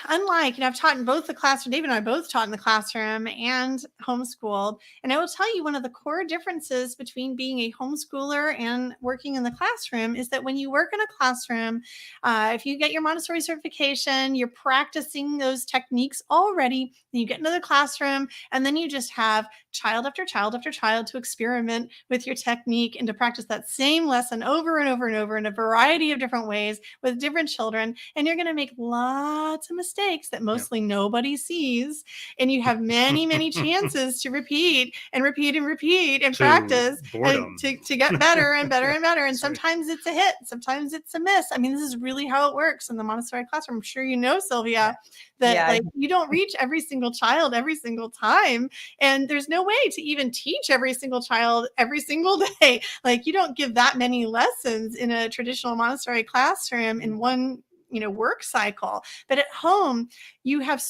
unlike, I've taught in both the classroom, David and I both taught in the classroom and homeschooled. And I will tell you, one of the core differences between being a homeschooler and working in the classroom is that when you work in a classroom, if you get your Montessori certification, you're practicing those techniques already, then you get into the classroom, and then you just have child after child after child to experiment with your technique and to practice that same lesson over and over and over in a variety of different ways with different children. And you're going to make lots of mistakes that mostly nobody sees. And you have many, many chances to repeat and repeat and repeat and practice and to get better and better and better. And sometimes it's a hit, sometimes it's a miss. I mean, this is really how it works in the Montessori classroom. I'm sure you know, Sylvia, that you don't reach every single child every single time. And there's no way to even teach every single child every single day. You don't give that many lessons in a traditional Montessori classroom in one work cycle. But at home, you have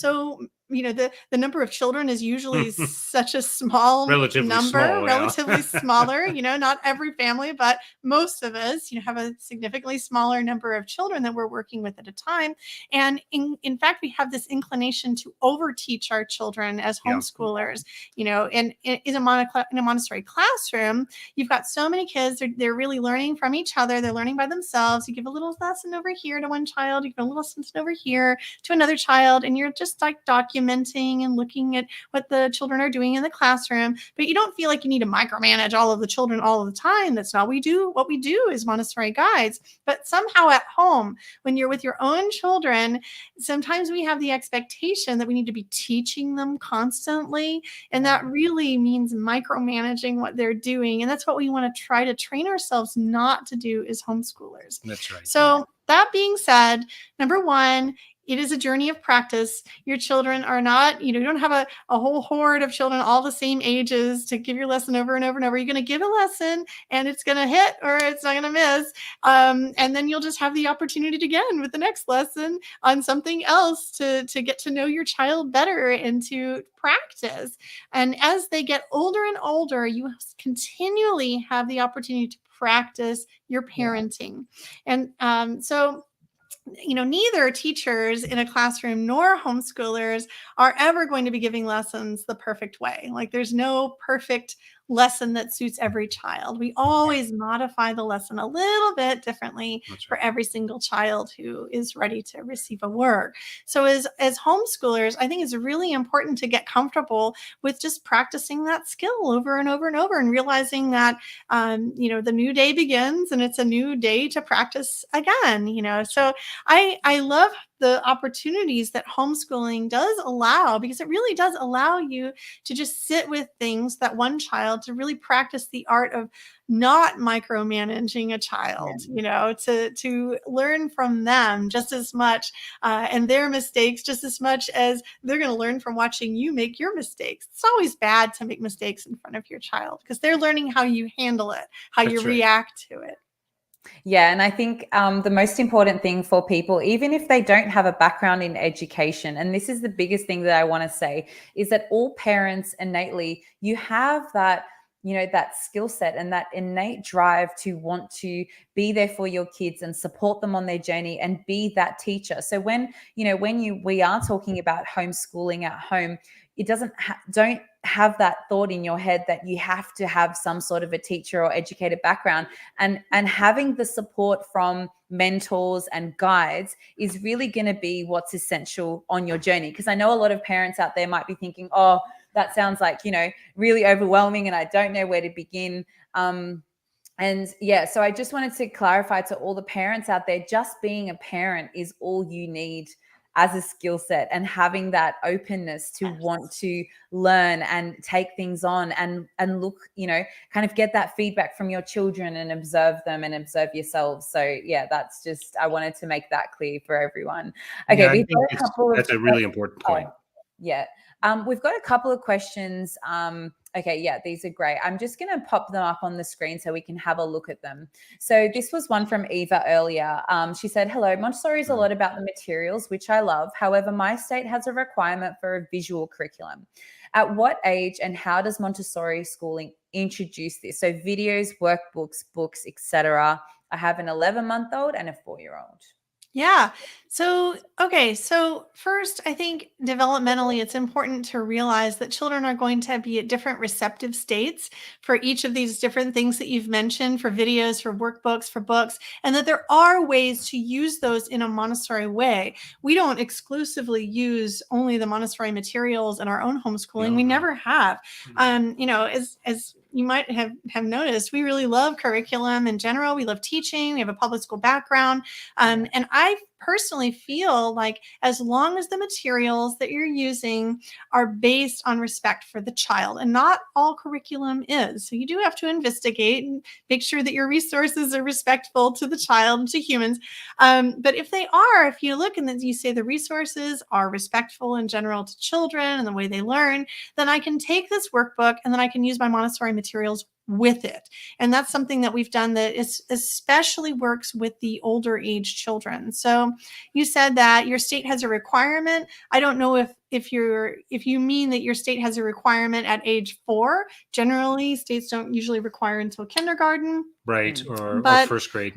the number of children is usually such a small relatively smaller, not every family, but most of us, have a significantly smaller number of children that we're working with at a time. And in fact, we have this inclination to overteach our children as homeschoolers, and in a Montessori classroom, you've got so many kids, they're really learning from each other. They're learning by themselves. You give a little lesson over here to one child, you give a little lesson over here to another child, and you're just documenting and looking at what the children are doing in the classroom, but you don't feel like you need to micromanage all of the children all of the time. That's not what we do. What we do is Montessori guides. But somehow at home, when you're with your own children, sometimes we have the expectation that we need to be teaching them constantly. And that really means micromanaging what they're doing. And that's what we want to try to train ourselves not to do as homeschoolers. That's right. So that being said, number one, it is a journey of practice. Your children are not, you don't have a whole horde of children all the same ages to give your lesson over and over and over. You're going to give a lesson and it's going to hit or it's not going to miss. And then you'll just have the opportunity again with the next lesson on something else to get to know your child better and to practice. And as they get older and older, you continually have the opportunity to practice your parenting. And so neither teachers in a classroom nor homeschoolers are ever going to be giving lessons the perfect way. There's no perfect lesson that suits every child. We always modify the lesson a little bit differently for every single child who is ready to receive a word. So as homeschoolers, I think it's really important to get comfortable with just practicing that skill over and over and over, and realizing that, the new day begins and it's a new day to practice again, So I love the opportunities that homeschooling does allow, because it really does allow you to just sit with things that one child, to really practice the art of not micromanaging a child, to learn from them just as much, and their mistakes just as much as they're going to learn from watching you make your mistakes. It's always bad to make mistakes in front of your child, because they're learning how you handle it, how you react to it. Yeah, and I think the most important thing for people, even if they don't have a background in education, and this is the biggest thing that I want to say, is that all parents innately, you have that, that skill set and that innate drive to want to be there for your kids and support them on their journey and be that teacher. So when we are talking about homeschooling at home, it don't have that thought in your head that you have to have some sort of a teacher or educated background, and having the support from mentors and guides is really going to be what's essential on your journey. Because I know a lot of parents out there might be thinking, oh, that sounds like, really overwhelming and I don't know where to begin. So I just wanted to clarify to all the parents out there, just being a parent is all you need as a skill set, and having that openness to want to learn and take things on and look, kind of get that feedback from your children and observe them and observe yourselves. So yeah, that's just, I wanted to make that clear for everyone. Okay. Yeah, that's a really important point. Yeah. We've got a couple of questions. Okay, yeah, these are great. I'm just going to pop them up on the screen so we can have a look at them. So this was one from Eva earlier. She said, hello, Montessori is a lot about the materials, which I love. However, my state has a requirement for a visual curriculum. At what age and how does Montessori schooling introduce this? So videos, workbooks, books, etc. I have an 11-month-old and a 4-year-old. Yeah. So first, I think developmentally, it's important to realize that children are going to be at different receptive states for each of these different things that you've mentioned, for videos, for workbooks, for books, and that there are ways to use those in a Montessori way. We don't exclusively use only the Montessori materials in our own homeschooling. We never have. As you might have noticed, we really love curriculum in general. We love teaching. We have a public school background. And I personally feel like as long as the materials that you're using are based on respect for the child, and not all curriculum is. So you do have to investigate and make sure that your resources are respectful to the child and to humans. But if you look and then you say the resources are respectful in general to children and the way they learn, then I can take this workbook and then I can use my Montessori materials with it. And that's something that we've done that especially works with the older age children. So you said that your state has a requirement. I don't know if you mean that your state has a requirement at age 4. Generally, states don't usually require until kindergarten. Right. Or first grade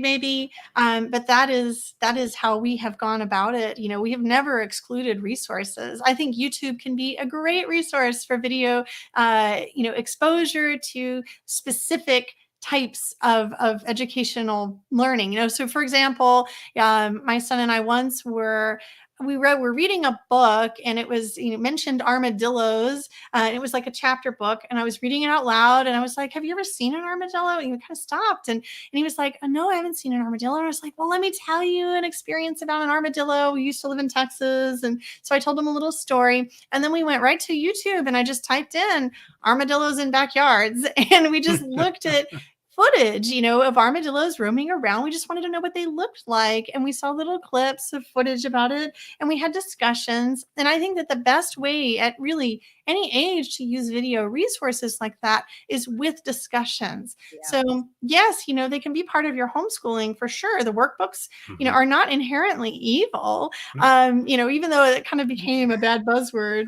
maybe. But that is how we have gone about it. We have never excluded resources. I think YouTube can be a great resource for video, exposure to specific types of educational learning. So for example, my son and I once were reading a book, and it was mentioned armadillos, and it was like a chapter book, and I was reading it out loud, and I was like, have you ever seen an armadillo? And he kind of stopped, and he was like, oh, no, I haven't seen an armadillo. And I was like, well, let me tell you an experience about an armadillo. We used to live in Texas. And so I told him a little story, and then we went right to YouTube, and I just typed in armadillos in backyards, and we just looked at footage, of armadillos roaming around. We just wanted to know what they looked like. And we saw little clips of footage about it, and we had discussions. And I think that the best way at really any age to use video resources like that is with discussions. Yeah. So yes, they can be part of your homeschooling for sure. The workbooks, are not inherently evil. Even though it kind of became a bad buzzword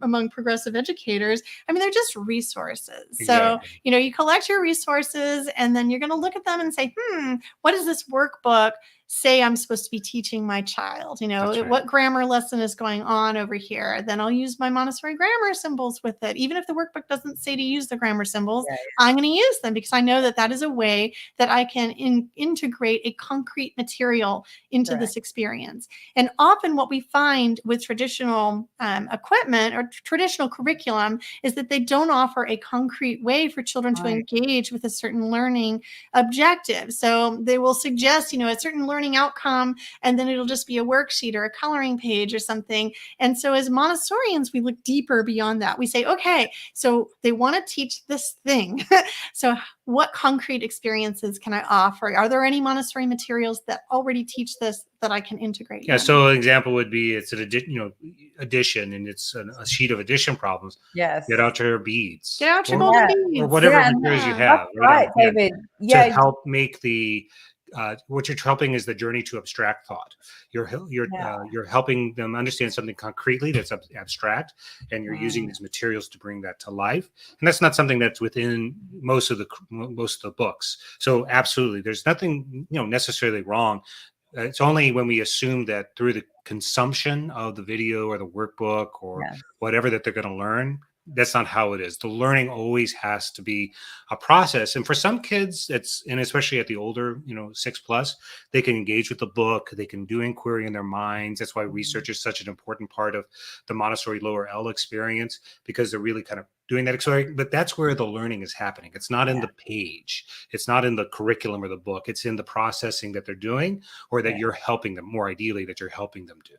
among progressive educators, they're just resources. Exactly. So, you collect your resources, and then you're going to look at them and say, what does this workbook say I'm supposed to be teaching my child, what grammar lesson is going on over here. Then I'll use my Montessori grammar symbols with it. Even if the workbook doesn't say to use the grammar symbols, I'm going to use them because I know that is a way that I can integrate a concrete material into this experience. And often what we find with traditional equipment or traditional curriculum is that they don't offer a concrete way for children to engage with a certain learning objective. So they will suggest, a certain learning outcome, and then it'll just be a worksheet or a coloring page or something. And so as Montessorians, we look deeper beyond that. We say, okay, so they want to teach this thing. So what concrete experiences can I offer? Are there any Montessori materials that already teach this that I can integrate? Yeah. So an example would be it's an addition, and it's a sheet of addition problems. Yes. Get out your beads. Get out your golden beads. Or whatever materials you have. Right, David. To help make the what you're helping is the journey to abstract thought. You're helping them understand something concretely that's abstract, and you're using these materials to bring that to life. And that's not something that's within most of the books. So absolutely, there's nothing necessarily wrong. It's only when we assume that through the consumption of the video or the workbook or whatever that they're going to learn. That's not how it is. The learning always has to be a process. And for some kids, and especially at the older, 6+, they can engage with the book. They can do inquiry in their minds. That's why research is such an important part of the Montessori lower L experience, because they're really kind of doing that exploring. But that's where the learning is happening. It's not in the page. It's not in the curriculum or the book. It's in the processing that they're doing, or that you're helping them, more ideally, that you're helping them do.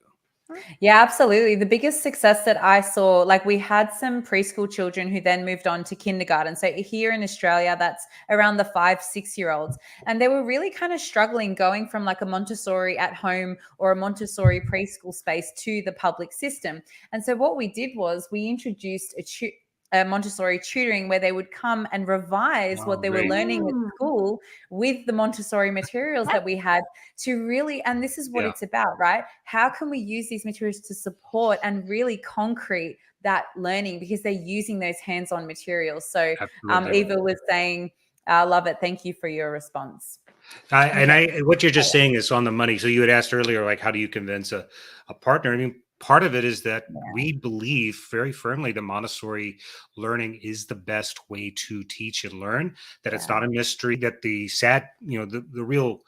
Yeah, absolutely. The biggest success that I saw, like we had some preschool children who then moved on to kindergarten. So here in Australia, that's around the 5-6-year-olds. And they were really kind of struggling going from like a Montessori at home or a Montessori preschool space to the public system. And so what we did was we introduced a Montessori tutoring where they would come and revise what they were learning at school with the Montessori materials that we had to really, and this is what it's about, right? How can we use these materials to support and really concrete that learning, because they're using those hands-on materials. So Eva was saying, I love it. Thank you for your response. What you're just saying is on the money. So you had asked earlier, like, how do you convince a partner? I mean, part of it is that we believe very firmly that Montessori learning is the best way to teach and learn, that it's not a mystery, that the real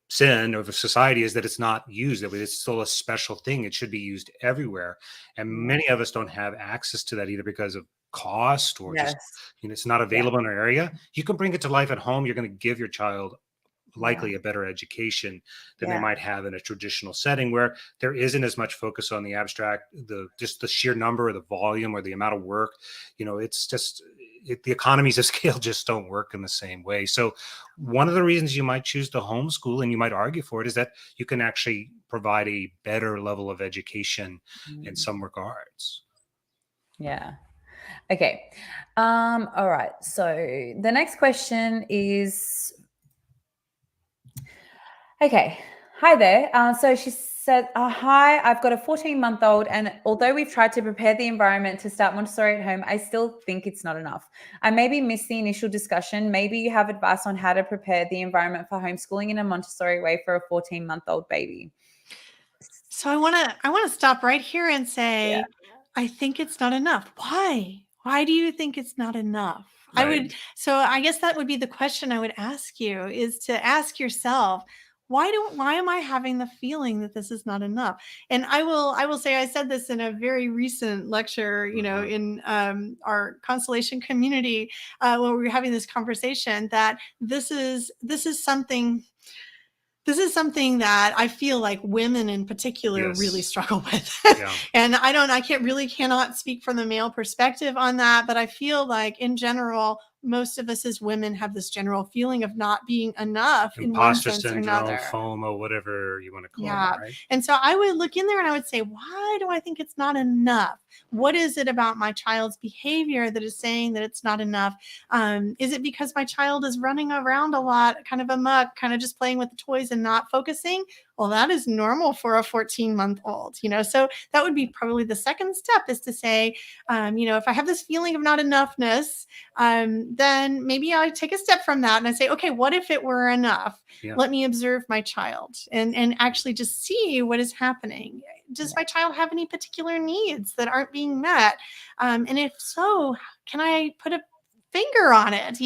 sin of society is that it's not used. It's still a special thing. It should be used everywhere. And many of us don't have access to that either because of cost or just, it's not available in our area. You can bring it to life at home. You're going to give your child likely a better education than they might have in a traditional setting where there isn't as much focus on the abstract, just the sheer number or the volume or the amount of work. It's just the economies of scale just don't work in the same way. So one of the reasons you might choose to homeschool, and you might argue for it, is that you can actually provide a better level of education in some regards. Yeah. Okay. All right. So the next question is, okay. Hi there. So she said, hi, I've got a 14-month-old, and although we've tried to prepare the environment to start Montessori at home, I still think it's not enough. I maybe missed the initial discussion. Maybe you have advice on how to prepare the environment for homeschooling in a Montessori way for a 14-month-old baby. So I want to stop right here and say, I think it's not enough. Why? Why do you think it's not enough? Right. So I guess that would be the question I would ask you, is to ask yourself, why am I having the feeling that this is not enough? And I will say, I said this in a very recent lecture, in our Constellation community, when we were having this conversation, that this is something that I feel like women in particular really struggle with. And I cannot speak from the male perspective on that, but I feel like in general, most of us as women have this general feeling of not being enough in one sense or another. FOMO, whatever you want to call it, right? And so I would look in there and I would say, why do I think it's not enough? What is it about my child's behavior that is saying that it's not enough? Is it because my child is running around a lot, kind of amok, kind of just playing with the toys and not focusing? Well, that is normal for a 14-month-old, so that would be probably the second step, is to say, if I have this feeling of not enoughness, then maybe I take a step from that and I say, okay, what if it were enough? Yeah. Let me observe my child and actually just see what is happening. Does my child have any particular needs that aren't being met? And if so, can I put a finger on it,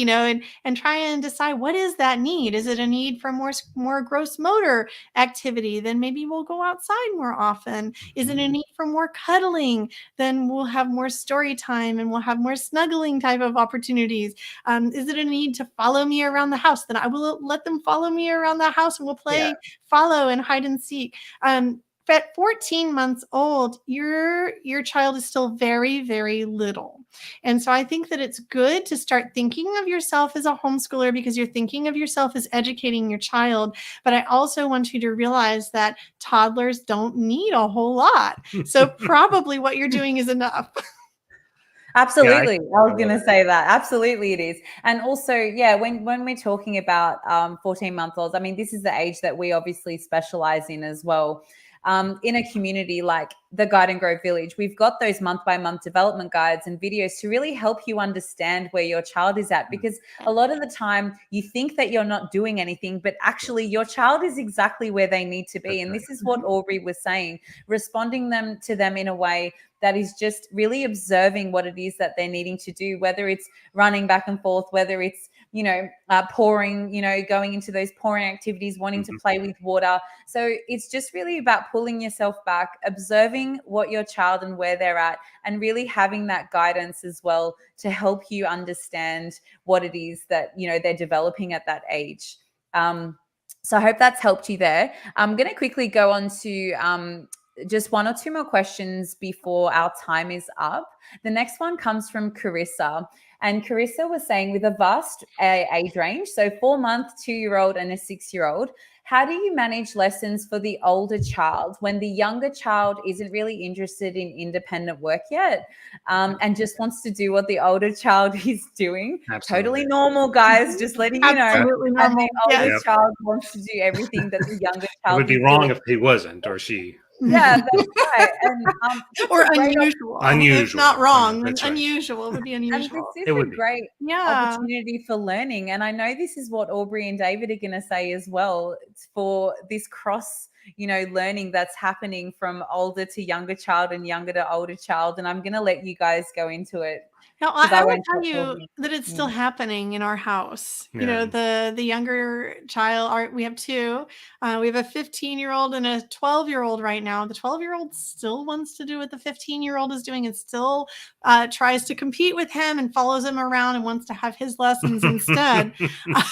and try and decide, what is that need? Is it a need for more gross motor activity? Then maybe we'll go outside more often. Is it a need for more cuddling? Then we'll have more story time and we'll have more snuggling type of opportunities. Is it a need to follow me around the house? Then I will let them follow me around the house and we'll play follow and hide and seek. At 14 months old, your child is still very, very little. And so I think that it's good to start thinking of yourself as a homeschooler, because you're thinking of yourself as educating your child. But I also want you to realize that toddlers don't need a whole lot. So probably what you're doing is enough. Absolutely. I was going to say that. Absolutely it is. And also, when we're talking about 14-month-olds, I mean, this is the age that we obviously specialize in as well. In a community like the Garden Grove Village, we've got those month-by-month development guides and videos to really help you understand where your child is at, because a lot of the time you think that you're not doing anything, but actually your child is exactly where they need to be. And this is what Aubrey was saying, responding to them in a way that is just really observing what it is that they're needing to do, whether it's running back and forth, whether it's pouring, going into those pouring activities, wanting to play with water. So it's just really about pulling yourself back, observing what your child and where they're at, and really having that guidance as well to help you understand what it is that, they're developing at that age. So I hope that's helped you there. I'm going to quickly go on to just one or two more questions before our time is up. The next one comes from Carissa. And Carissa was saying, with a vast age range, so 4-month, 2-year-old and a 6-year-old, how do you manage lessons for the older child when the younger child isn't really interested in independent work yet, and just wants to do what the older child is doing? Absolutely. Totally normal, guys, just letting you know. Absolutely normal. And the older child wants to do everything that the younger child It would be wrong if he wasn't, or she. Yeah, that's right. And or unusual. It's not wrong. That's unusual. It would be unusual. And this is a great opportunity for learning. And I know this is what Aubrey and David are going to say as well. It's for this cross, learning that's happening from older to younger child and younger to older child. And I'm going to let you guys go into it. Now, I will tell you that it's still happening in our house. Yeah. The younger child, we have two. We have a 15-year-old and a 12-year-old right now. The 12-year-old still wants to do what the 15-year-old is doing and still tries to compete with him and follows him around and wants to have his lessons instead.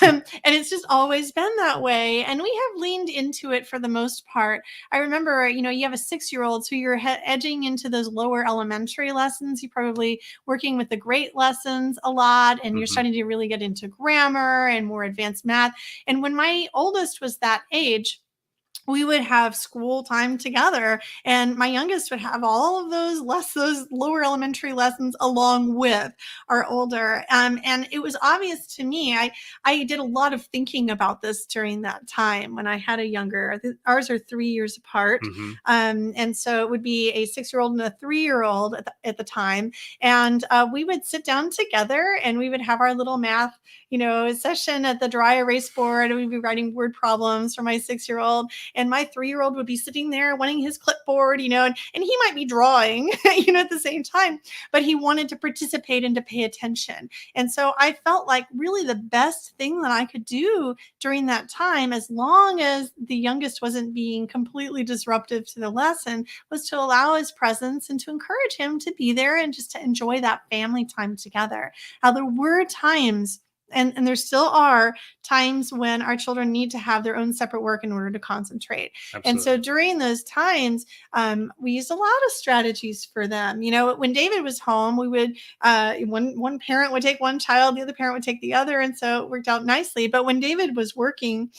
And it's just always been that way. And we have leaned into it for the most part. I remember, you have a 6-year-old, so you're edging into those lower elementary lessons. You're probably working with the great lessons a lot, and you're starting to really get into grammar and more advanced math. And when my oldest was that age, we would have school time together, and my youngest would have all of those lower elementary lessons along with our older. And it was obvious to me. I did a lot of thinking about this during that time when I had a younger. Ours are 3 years apart, and so it would be a 6-year-old and a 3-year-old at the time, and we would sit down together and we would have our little math, session at the dry erase board, and we'd be writing word problems for my 6-year-old. And my 3-year-old would be sitting there wanting his clipboard, and he might be drawing, at the same time, but he wanted to participate and to pay attention. And so I felt like really the best thing that I could do during that time, as long as the youngest wasn't being completely disruptive to the lesson, was to allow his presence and to encourage him to be there and just to enjoy that family time together. Now, there were times, and there still are times, when our children need to have their own separate work in order to concentrate. Absolutely. And so during those times, we used a lot of strategies for them. When David was home, we would, one parent would take one child, the other parent would take the other. And so it worked out nicely. But when David was working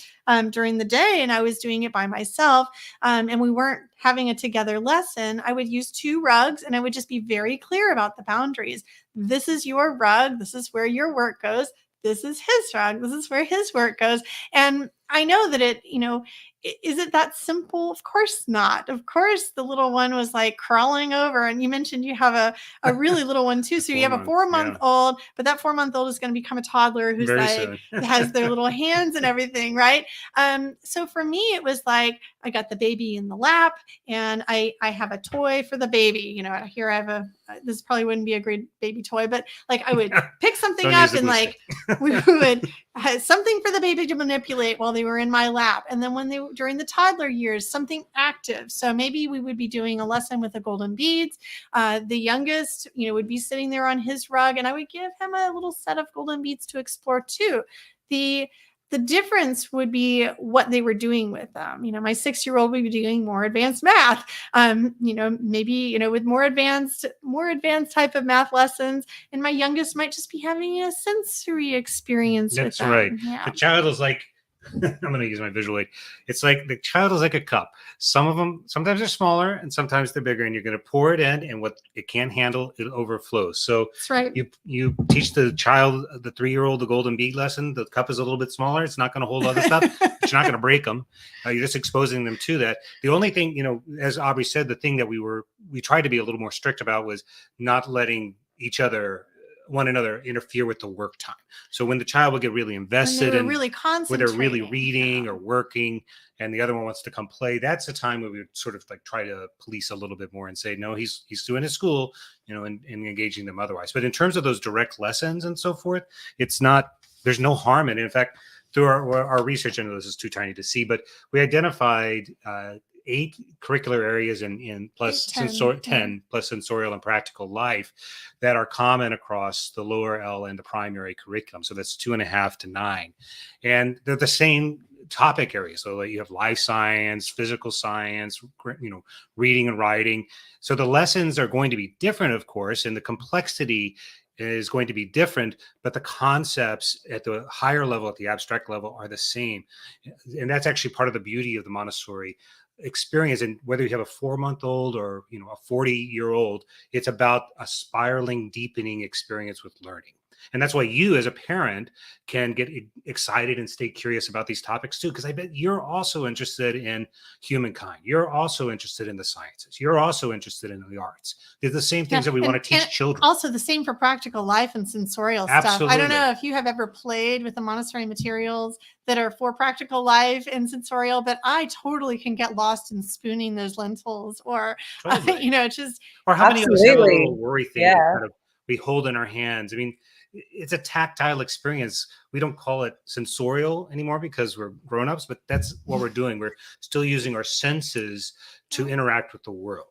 during the day and I was doing it by myself, and we weren't having a together lesson, I would use 2 rugs, and I would just be very clear about the boundaries. This is your rug. This is where your work goes. This is his rug. This is where his work goes. And I know that is it that simple? Of course not. Of course, the little one was like crawling over. And you mentioned you have a really little one too. So you have a 4-month-old, but that 4-month-old is going to become a toddler who's Very like has their little hands and everything, right? So for me, it was like I got the baby in the lap, and I have a toy for the baby. You know, here I have this probably wouldn't be a great baby toy, but like I would pick something up and like we would have something for the baby to manipulate while they were in my lap. And then when they were during the toddler years, something active. So maybe we would be doing a lesson with the golden beads. The youngest, you know, would be sitting there on his rug, and I would give him a little set of golden beads to explore too. The difference would be what they were doing with them. You know, my 6-year-old would be doing more advanced math. You know, maybe, you know, with more advanced type of math lessons. And my youngest might just be having a sensory experience. That's with them. right. Yeah. The child is like, I'm going to use my visual aid. It's like the child is like a cup. Some of them, sometimes they're smaller and sometimes they're bigger, and you're going to pour it in, and what it can't handle, it overflows. So that's right. You teach the child, the 3-year-old, the golden bead lesson. The cup is a little bit smaller. It's not going to hold other stuff. But you're not going to break them. You're just exposing them to that. The only thing, you know, as Aubrey said, the thing that we tried to be a little more strict about was not letting one another interfere with the work time. So when the child will get really invested and really where they're really reading or working, and the other one wants to come play, that's the time where we would sort of like try to police a little bit more and say, no, he's doing his school, you know, and engaging them otherwise. But in terms of those direct lessons and so forth, there's no harm in it. In fact, through our research, I know this is too tiny to see, but we identified 8 curricular areas in plus 10 plus sensorial and practical life that are common across the lower L and the primary curriculum. So that's 2.5 to 9, and they're the same topic areas. So like you have life science, physical science, you know, reading and writing. So the lessons are going to be different, of course, and the complexity is going to be different, but the concepts at the higher level, at the abstract level, are the same. And that's actually part of the beauty of the Montessori experience. And whether you have a 4-month-old or, you know, a 40-year-old, it's about a spiraling, deepening experience with learning. And that's why you as a parent can get excited and stay curious about these topics too, because I bet you're also interested in humankind. You're also interested in the sciences. You're also interested in the arts. They're the same things that we want to teach children. Also the same for practical life and sensorial stuff. I don't know if you have ever played with the Montessori materials that are for practical life and sensorial, but I totally can get lost in spooning those lentils or, you know, just. Or how many of us have a little worry thing that kind of we hold in our hands? I mean, it's a tactile experience. We don't call it sensorial anymore because we're grown-ups, but that's what we're doing. We're still using our senses to interact with the world.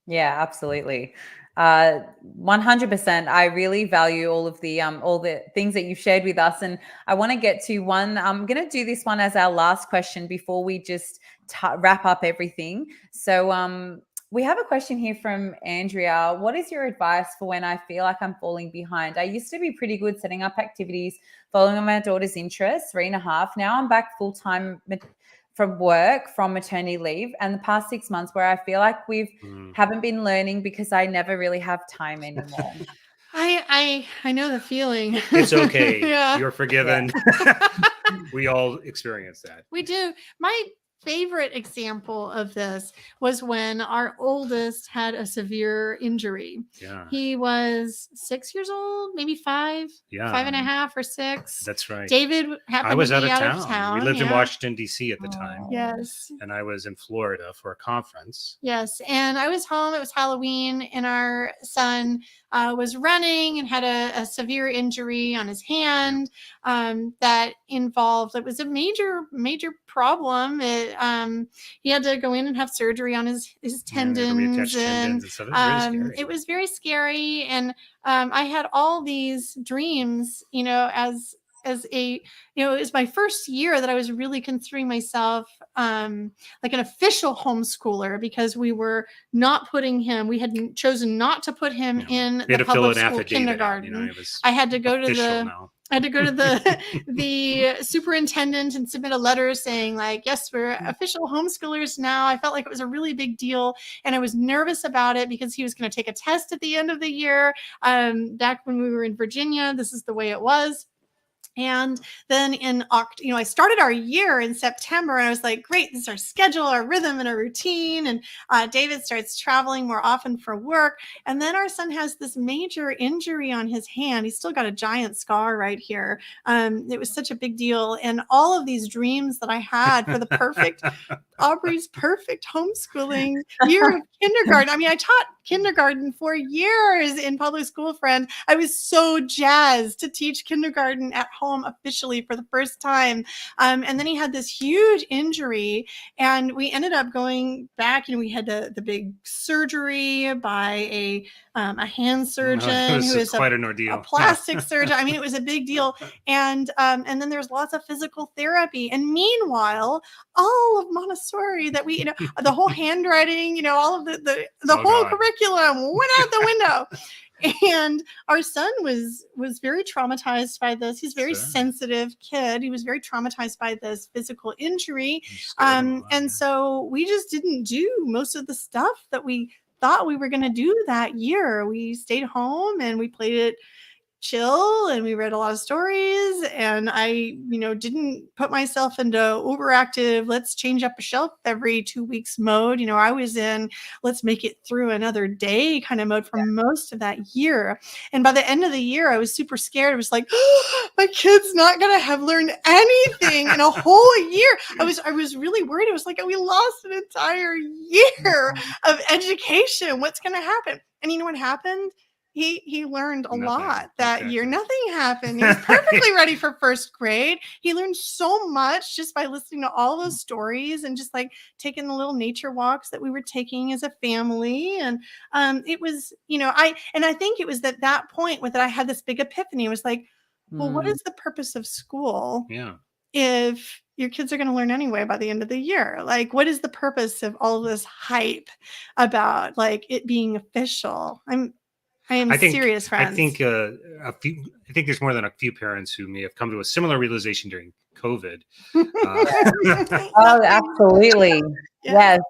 Yeah, absolutely. 100%. I really value all the things that you've shared with us. And I want to get to one. I'm going to do this one as our last question before we just wrap up everything. So, we have a question here from Andrea. What is your advice for when I feel like I'm falling behind? I used to be pretty good setting up activities, following my daughter's interests, 3.5. Now I'm back full-time from work, from maternity leave, and the past 6 months where I feel like haven't been learning because I never really have time anymore. I know the feeling. It's okay. Yeah. You're forgiven. Yeah. We all experience that. We do. My favorite example of this was when our oldest had a severe injury. Yeah. He was 6 years old, maybe 5, 5.5 or 6. That's right. David happened to be out of town. We lived in Washington, D.C. at the time. Yes. And I was in Florida for a conference. Yes. And I was home. It was Halloween, and our son was running and had a severe injury on his hand that involved, it was a major problem. He had to go in and have surgery on his tendons, and it was very scary. And I had all these dreams, you know, as a, you know, it was my first year that I was really considering myself like an official homeschooler, because we were not putting him, we had chosen not to put him in the public school kindergarten. You know, I had to go to the superintendent and submit a letter saying like, yes, we're official homeschoolers now. I felt like it was a really big deal, and I was nervous about it because he was going to take a test at the end of the year. Back when we were in Virginia, this is the way it was. And then I started our year in September, and I was like, great, this is our schedule, our rhythm, and our routine. And David starts traveling more often for work. And then our son has this major injury on his hand. He's still got a giant scar right here. It was such a big deal. And all of these dreams that I had for Aubrey's perfect homeschooling year of kindergarten. I mean, I taught kindergarten for years in public school, friend. I was so jazzed to teach kindergarten at home officially for the first time. And then he had this huge injury, and we ended up going back, we had the big surgery by a hand surgeon who is quite an ordeal. A plastic surgeon. I mean, it was a big deal. And then there's lots of physical therapy. And meanwhile, all of Montessori that we, the whole handwriting, all of the whole curriculum went out the window. And our son was very traumatized by this. He's a very sensitive kid. He was very traumatized by this physical injury. And so we just didn't do most of the stuff that we thought we were going to do that year. We stayed home and we played it chill, and we read a lot of stories, and I didn't put myself into overactive, let's change up a shelf every 2 weeks mode. I was in let's make it through another day kind of mode for most of that year. And by the end of the year, I was super scared. I was like, oh, my kid's not gonna have learned anything in a whole year. I was really worried. I was like, we lost an entire year of education. What's gonna happen? And you know what happened? He learned a lot that year. Nothing happened. He was perfectly ready for first grade. He learned so much just by listening to all those stories and just like taking the little nature walks that we were taking as a family. And it was, I think it was at that point that I had this big epiphany. It was like, well, what is the purpose of school? Yeah. If your kids are going to learn anyway by the end of the year? Like, what is the purpose of all of this hype about like it being official? I think serious, friends. I think there's more than a few parents who may have come to a similar realization during COVID. Oh, absolutely. Yes,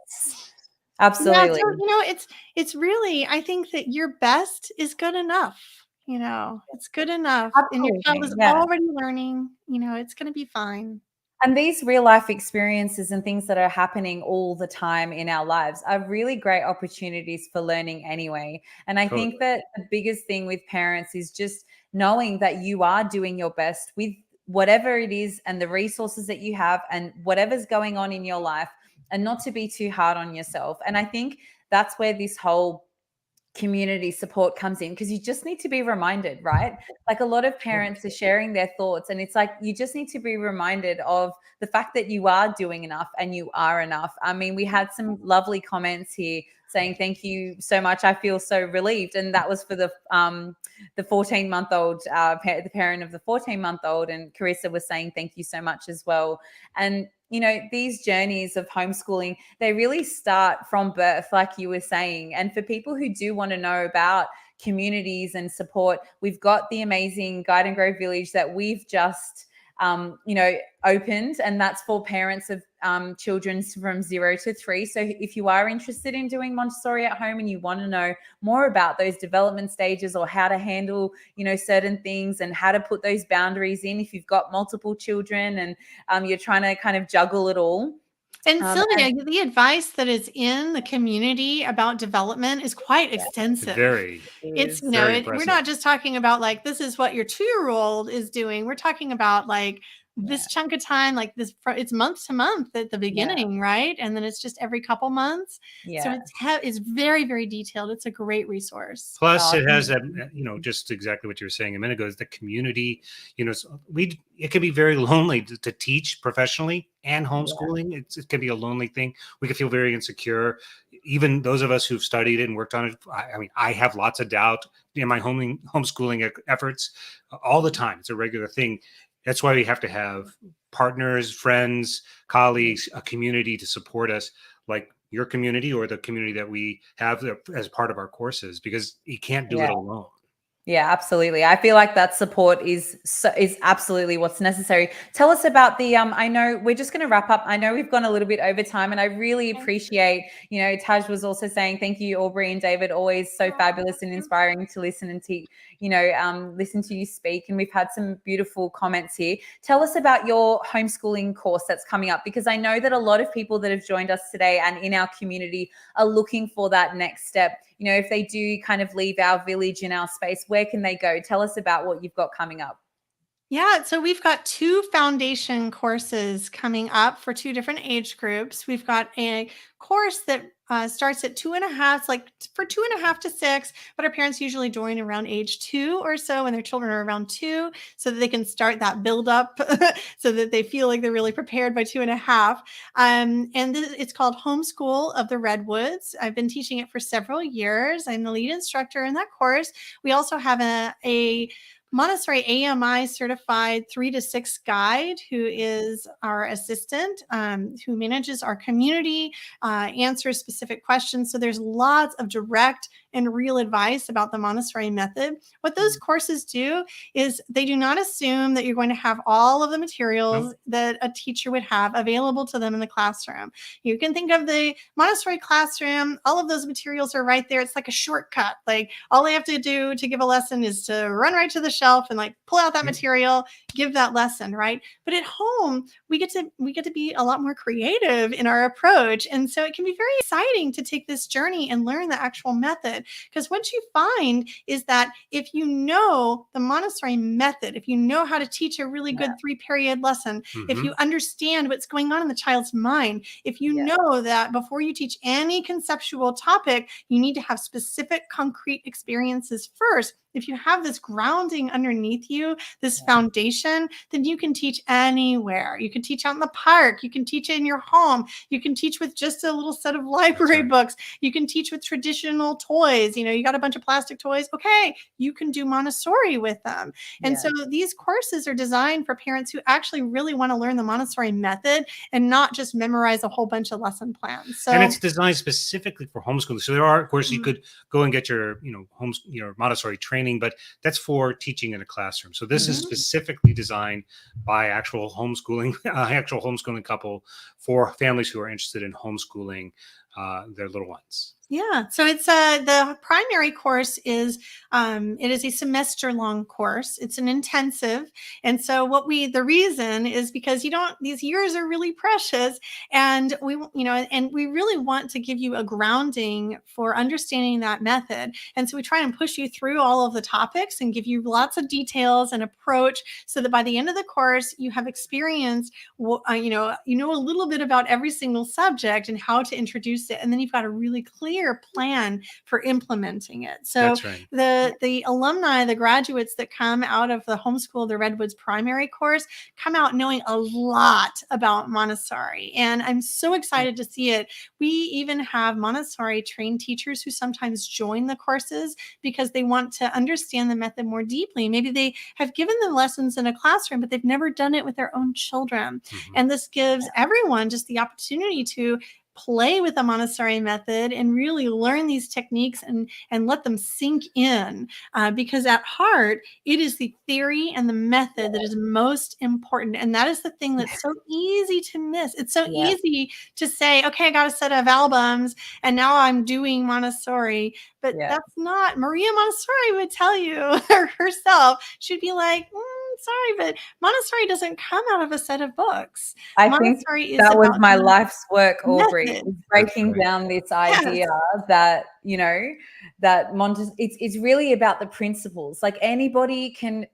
absolutely. Yeah, so, it's really, I think that your best is good enough. It's good enough. Absolutely. And your child is already learning, it's going to be fine. And these real life experiences and things that are happening all the time in our lives are really great opportunities for learning anyway. And I think that the biggest thing with parents is just knowing that you are doing your best with whatever it is and the resources that you have and whatever's going on in your life, and not to be too hard on yourself. And I think that's where this whole community support comes in, because you just need to be reminded, right? Like a lot of parents are sharing their thoughts, and it's like you just need to be reminded of the fact that you are doing enough and you are enough. I mean, we had some lovely comments here saying thank you so much. I feel so relieved, and that was for the 14-month-old, the parent of the 14-month-old, and Carissa was saying thank you so much as well. And these journeys of homeschooling, they really start from birth, like you were saying. And for people who do want to know about communities and support, we've got the amazing Guide and Grow Village that we've just opened, and that's for parents of children from 0 to 3. So if you are interested in doing Montessori at home and you want to know more about those development stages or how to handle certain things and how to put those boundaries in if you've got multiple children and you're trying to kind of juggle it all. And Sylvia, the advice that is in the community about development is quite extensive. It's we're not just talking about like this is what your 2-year-old is doing. We're talking about like this chunk of time, like this, it's month to month at the beginning, right? And then it's just every couple months. So it's very, very detailed. It's a great resource. Plus, it has that, just exactly what you were saying a minute ago, is the community. It can be very lonely to teach professionally and homeschooling. It can be a lonely thing. We can feel very insecure. Even those of us who've studied it and worked on it. I mean, I have lots of doubt in my homeschooling efforts all the time. It's a regular thing. That's why we have to have partners, friends, colleagues, a community to support us, like your community or the community that we have as part of our courses, because you can't do it alone. Yeah, absolutely. I feel like that support is absolutely what's necessary. Tell us about the I know we're just going to wrap up. I know we've gone a little bit over time, and I really appreciate, Taj was also saying thank you, Aubrey and David, always so fabulous and inspiring to listen and to, listen to you speak. And we've had some beautiful comments here. Tell us about your homeschooling course that's coming up, because I know that a lot of people that have joined us today and in our community are looking for that next step. If they do kind of leave our village and our space, where can they go? Tell us about what you've got coming up. Yeah, so we've got 2 foundation courses coming up for 2 different age groups. We've got a course that starts at 2.5, like for 2.5 to 6, but our parents usually join around age 2 or so when their children are around 2, so that they can start that build up so that they feel like they're really prepared by 2.5. And it's called Homeschool of the Redwoods. I've been teaching it for several years. I'm the lead instructor in that course. We also have a Montessori AMI certified 3 to 6 guide, who is our assistant, who manages our community, answers specific questions. So there's lots of direct and real advice about the Montessori method. What those courses do is they do not assume that you're going to have all of the materials that a teacher would have available to them in the classroom. You can think of the Montessori classroom, all of those materials are right there. It's like a shortcut. Like all they have to do to give a lesson is to run right to the shelf and like pull out that material, give that lesson, right? But at home, we get to be a lot more creative in our approach. And so it can be very exciting to take this journey and learn the actual method. Because what you find is that if you know the Montessori method, if you know how to teach a really good 3-period lesson, if you understand what's going on in the child's mind, if you know that before you teach any conceptual topic, you need to have specific concrete experiences first. If you have this grounding underneath you, this foundation, then you can teach anywhere. You can teach out in the park. You can teach in your home. You can teach with just a little set of library books. You can teach with traditional toys. You got a bunch of plastic toys. Okay, you can do Montessori with them. And so these courses are designed for parents who actually really want to learn the Montessori method and not just memorize a whole bunch of lesson plans. So, and it's designed specifically for homeschooling. So there are, of course, you could go and get your, your Montessori training, but that's for teaching in a classroom. So this is specifically designed by actual homeschooling couple for families who are interested in homeschooling their little ones. Yeah. So it's the primary course is it is a semester-long course. It's an intensive. And so the reason is because these years are really precious, and we really want to give you a grounding for understanding that method. And so we try and push you through all of the topics and give you lots of details and approach so that by the end of the course, you have experienced, a little bit about every single subject and how to introduce it. And then you've got a really clear plan for implementing it. So the alumni, the graduates that come out of the Homeschool of the Redwoods primary course come out knowing a lot about Montessori. And I'm so excited to see it. We even have Montessori trained teachers who sometimes join the courses because they want to understand the method more deeply. Maybe they have given them lessons in a classroom, but they've never done it with their own children. And this gives everyone just the opportunity to play with the Montessori method and really learn these techniques and let them sink in, because at heart, it is the theory and the method that is most important. And that is the thing that's so easy to miss. It's so easy to say, okay, I got a set of albums and now I'm doing Montessori. But that's not, Maria Montessori would tell you herself. She'd be like, sorry, but Montessori doesn't come out of a set of books. I think that was my life's work, Aubrey, breaking down this idea that, that it's really about the principles. Like anybody can,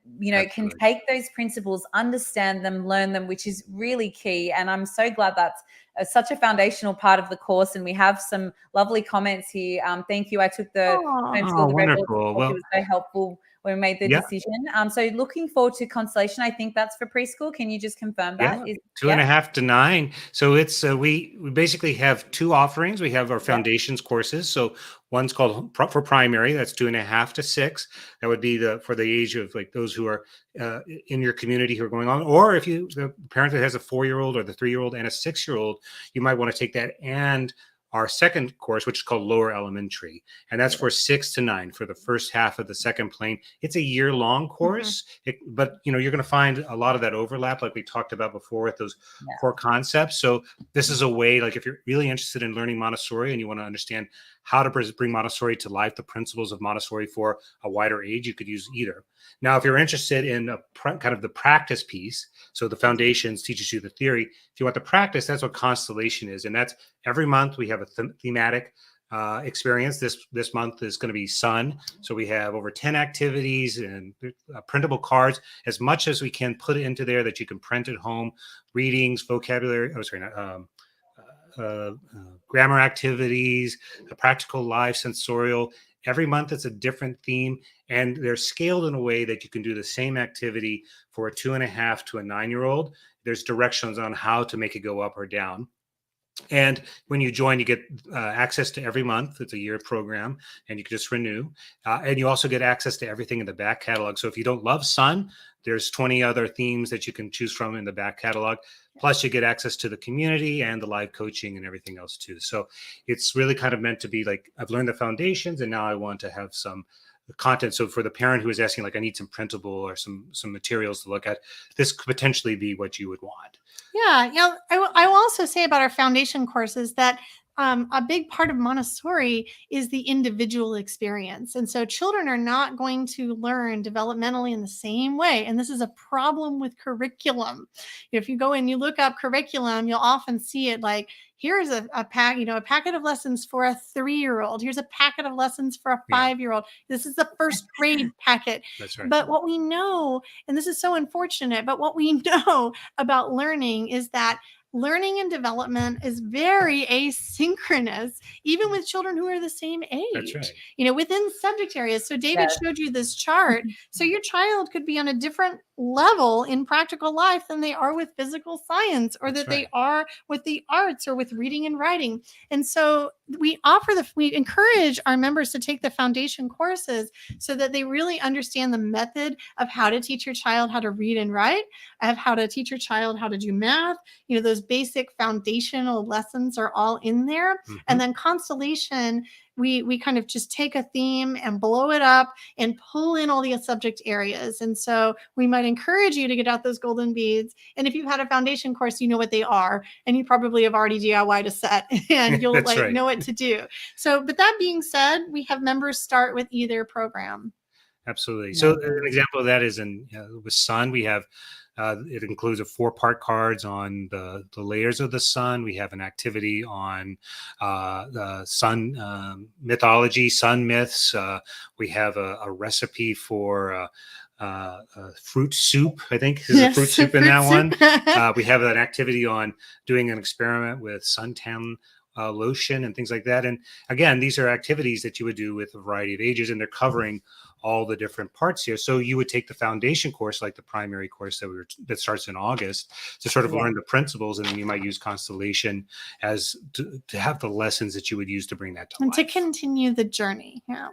can take those principles, understand them, learn them, which is really key. And I'm so glad that's such a foundational part of the course. And we have some lovely comments here. Thank you. I took the Homeschool the Rebels. Well, it was so helpful when we made the decision. So looking forward to Constellation. I think that's for preschool. Can you just confirm that? Yeah, 2.5 to 9. So it's we basically have 2 offerings. We have our foundations courses. So one's called for primary. That's 2.5 to 6. That would be for the age of like those who are in your community who are going on. Or if the parent that has a 4-year-old or the 3-year-old and a 6-year-old, you might want to take that and our second course, which is called Lower Elementary. And that's for 6 to 9 for the first half of the second plane. It's a year-long course, but you're going to find a lot of that overlap, like we talked about before, with those core concepts. So this is a way, like if you're really interested in learning Montessori and you want to understand how to bring Montessori to life, the principles of Montessori for a wider age, you could use either. Now, if you're interested in kind of the practice piece, so the foundations teaches you the theory. If you want the practice, that's what Constellation is. And that's every month we have a thematic experience. This month is going to be sun. So we have over 10 activities and printable cards, as much as we can put it into there that you can print at home, readings, vocabulary, grammar activities, the practical live sensorial. Every month it's a different theme, and they're scaled in a way that you can do the same activity for a 2.5 to a 9-year-old. There's directions on how to make it go up or down. And when you join, you get access to every month. It's a year program, and you can just renew. And you also get access to everything in the back catalog. So if you don't love sun, there's 20 other themes that you can choose from in the back catalog. Plus, you get access to the community and the live coaching and everything else too. So it's really kind of meant to be like, I've learned the foundations, and now I want to have some content. So for the parent who is asking, like, I need some printable or some materials to look at, this could potentially be what you would want. Yeah. I will also say about our foundation courses that a big part of Montessori is the individual experience. And so children are not going to learn developmentally in the same way. And this is a problem with curriculum. If you go and you look up curriculum, you'll often see it like, here's a packet of lessons for a 3-year-old. Here's a packet of lessons for a 5-year-old. This is the first grade packet. That's right. But what we know, and this is so unfortunate, but what we know about learning is that learning and development is very asynchronous, even with children who are the same age. That's right. Within subject areas. So David showed you this chart. So your child could be on a different level in practical life than they are with physical science, or that they are with the arts or with reading and writing. And so we encourage our members to take the foundation courses so that they really understand the method of how to teach your child how to read and write, of how to teach your child how to do math. Those basic foundational lessons are all in there. And then Constellation, we kind of just take a theme and blow it up and pull in all the subject areas. And so we might encourage you to get out those golden beads. And if you've had a foundation course, you know what they are, and you probably have already DIY'd a set and you'll know what to do. So, but that being said, we have members start with either program. Absolutely. So an example of that is with sun, we have it includes a 4-part cards on the layers of the sun. We have an activity on the sun mythology, sun myths. We have a recipe for fruit soup. I think there's a fruit soup in that one. We have an activity on doing an experiment with suntan lotion and things like that. And again, these are activities that you would do with a variety of ages, and they're covering all the different parts here. So you would take the foundation course, like the primary course that starts in August, to sort of learn the principles, and then you might use Constellation as to have the lessons that you would use to bring that to life. To continue the journey. Yeah.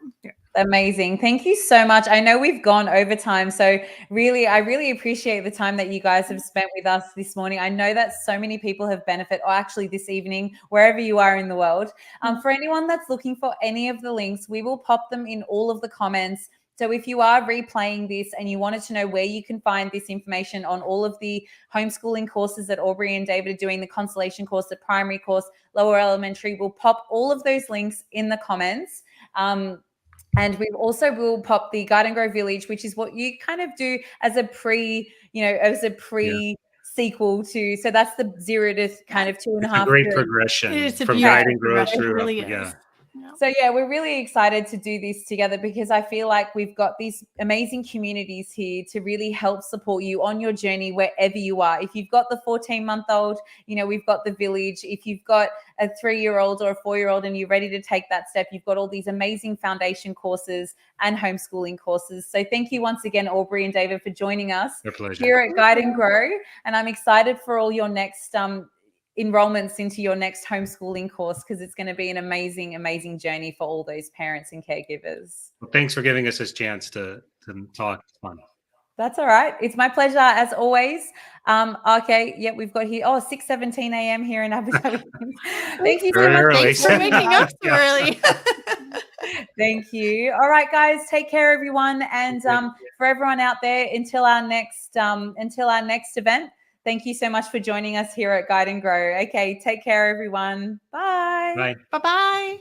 Amazing. Thank you so much. I know we've gone over time, so I really appreciate the time that you guys have spent with us this morning. I know that so many people have benefited, or actually this evening, wherever you are in the world. For anyone that's looking for any of the links, we will pop them in all of the comments. So if you are replaying this and you wanted to know where you can find this information on all of the homeschooling courses that Aubrey and David are doing, the Constellation course, the primary course, lower elementary, we'll pop all of those links in the comments. And we also will pop the Guide and Grow Village, which is what you kind of do as a sequel to. So that's the 0 to kind of 2.5. It's a great progression from Guide and Grow through. Really So we're really excited to do this together, because I feel like we've got these amazing communities here to really help support you on your journey wherever you are. If you've got the 14-month-old, we've got the village. If you've got a 3-year-old or a 4-year-old and you're ready to take that step, you've got all these amazing foundation courses and homeschooling courses. So thank you once again, Aubrey and David, for joining us here at Guide and Grow. And I'm excited for all your next enrollments into your next homeschooling course, because it's going to be an amazing journey for all those parents and caregivers. Well, thanks for giving us this chance to talk. It's fun. That's all right. It's my pleasure as always. Okay, yeah, we've got here. 6:17 a.m. here in Abu Dhabi. Thank you so Very much. early. Thanks for waking up so Yeah. early. Thank you. All right, guys, take care, everyone, and for everyone out there, until our next event. Thank you so much for joining us here at Guide and Grow. Okay, take care, everyone. Bye. Bye. Bye-bye.